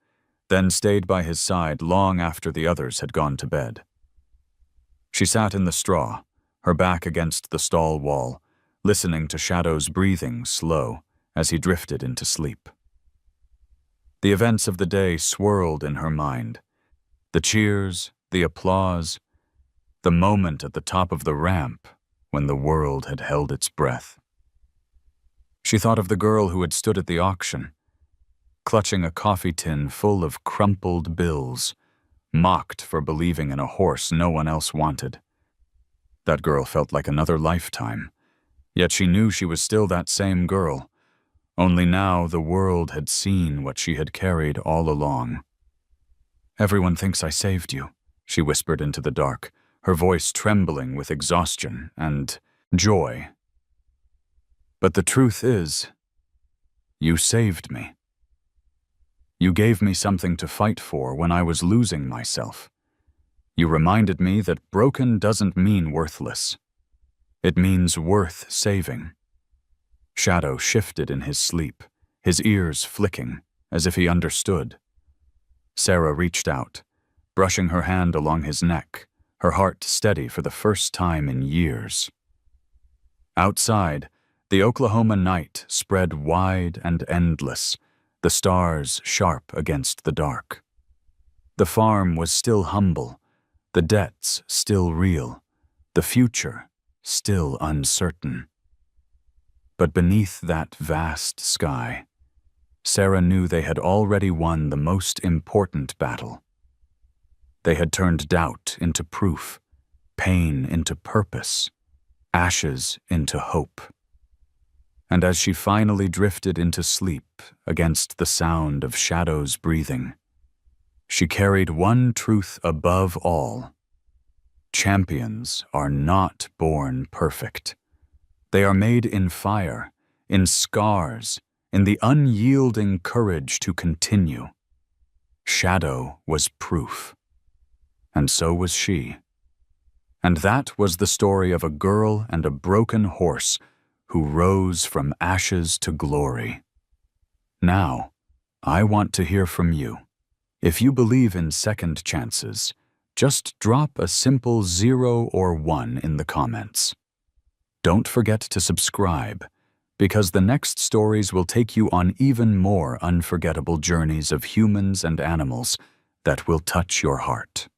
then stayed by his side long after the others had gone to bed. She sat in the straw, her back against the stall wall, listening to Shadow's breathing slow as he drifted into sleep. The events of the day swirled in her mind. The cheers, the applause, the moment at the top of the ramp when the world had held its breath. She thought of the girl who had stood at the auction, clutching a coffee tin full of crumpled bills, mocked for believing in a horse no one else wanted. That girl felt like another lifetime, yet she knew she was still that same girl, only now the world had seen what she had carried all along. Everyone thinks I saved you, she whispered into the dark, her voice trembling with exhaustion and joy. But the truth is, you saved me. You gave me something to fight for when I was losing myself. You reminded me that broken doesn't mean worthless. It means worth saving. Shadow shifted in his sleep, his ears flicking, as if he understood. Sarah reached out, brushing her hand along his neck, her heart steady for the first time in years. Outside, The Oklahoma night spread wide and endless, the stars sharp against the dark. The farm was still humble, the debts still real, the future still uncertain. But beneath that vast sky, Sarah knew they had already won the most important battle. They had turned doubt into proof, pain into purpose, ashes into hope. And as she finally drifted into sleep against the sound of shadows breathing, she carried one truth above all. Champions are not born perfect. They are made in fire, in scars, in the unyielding courage to continue. Shadow was proof. And so was she. And that was the story of a girl and a broken horse who rose from ashes to glory. Now, I want to hear from you. If you believe in second chances, just drop a simple 0 or 1 in the comments. Don't forget to subscribe, because the next stories will take you on even more unforgettable journeys of humans and animals that will touch your heart.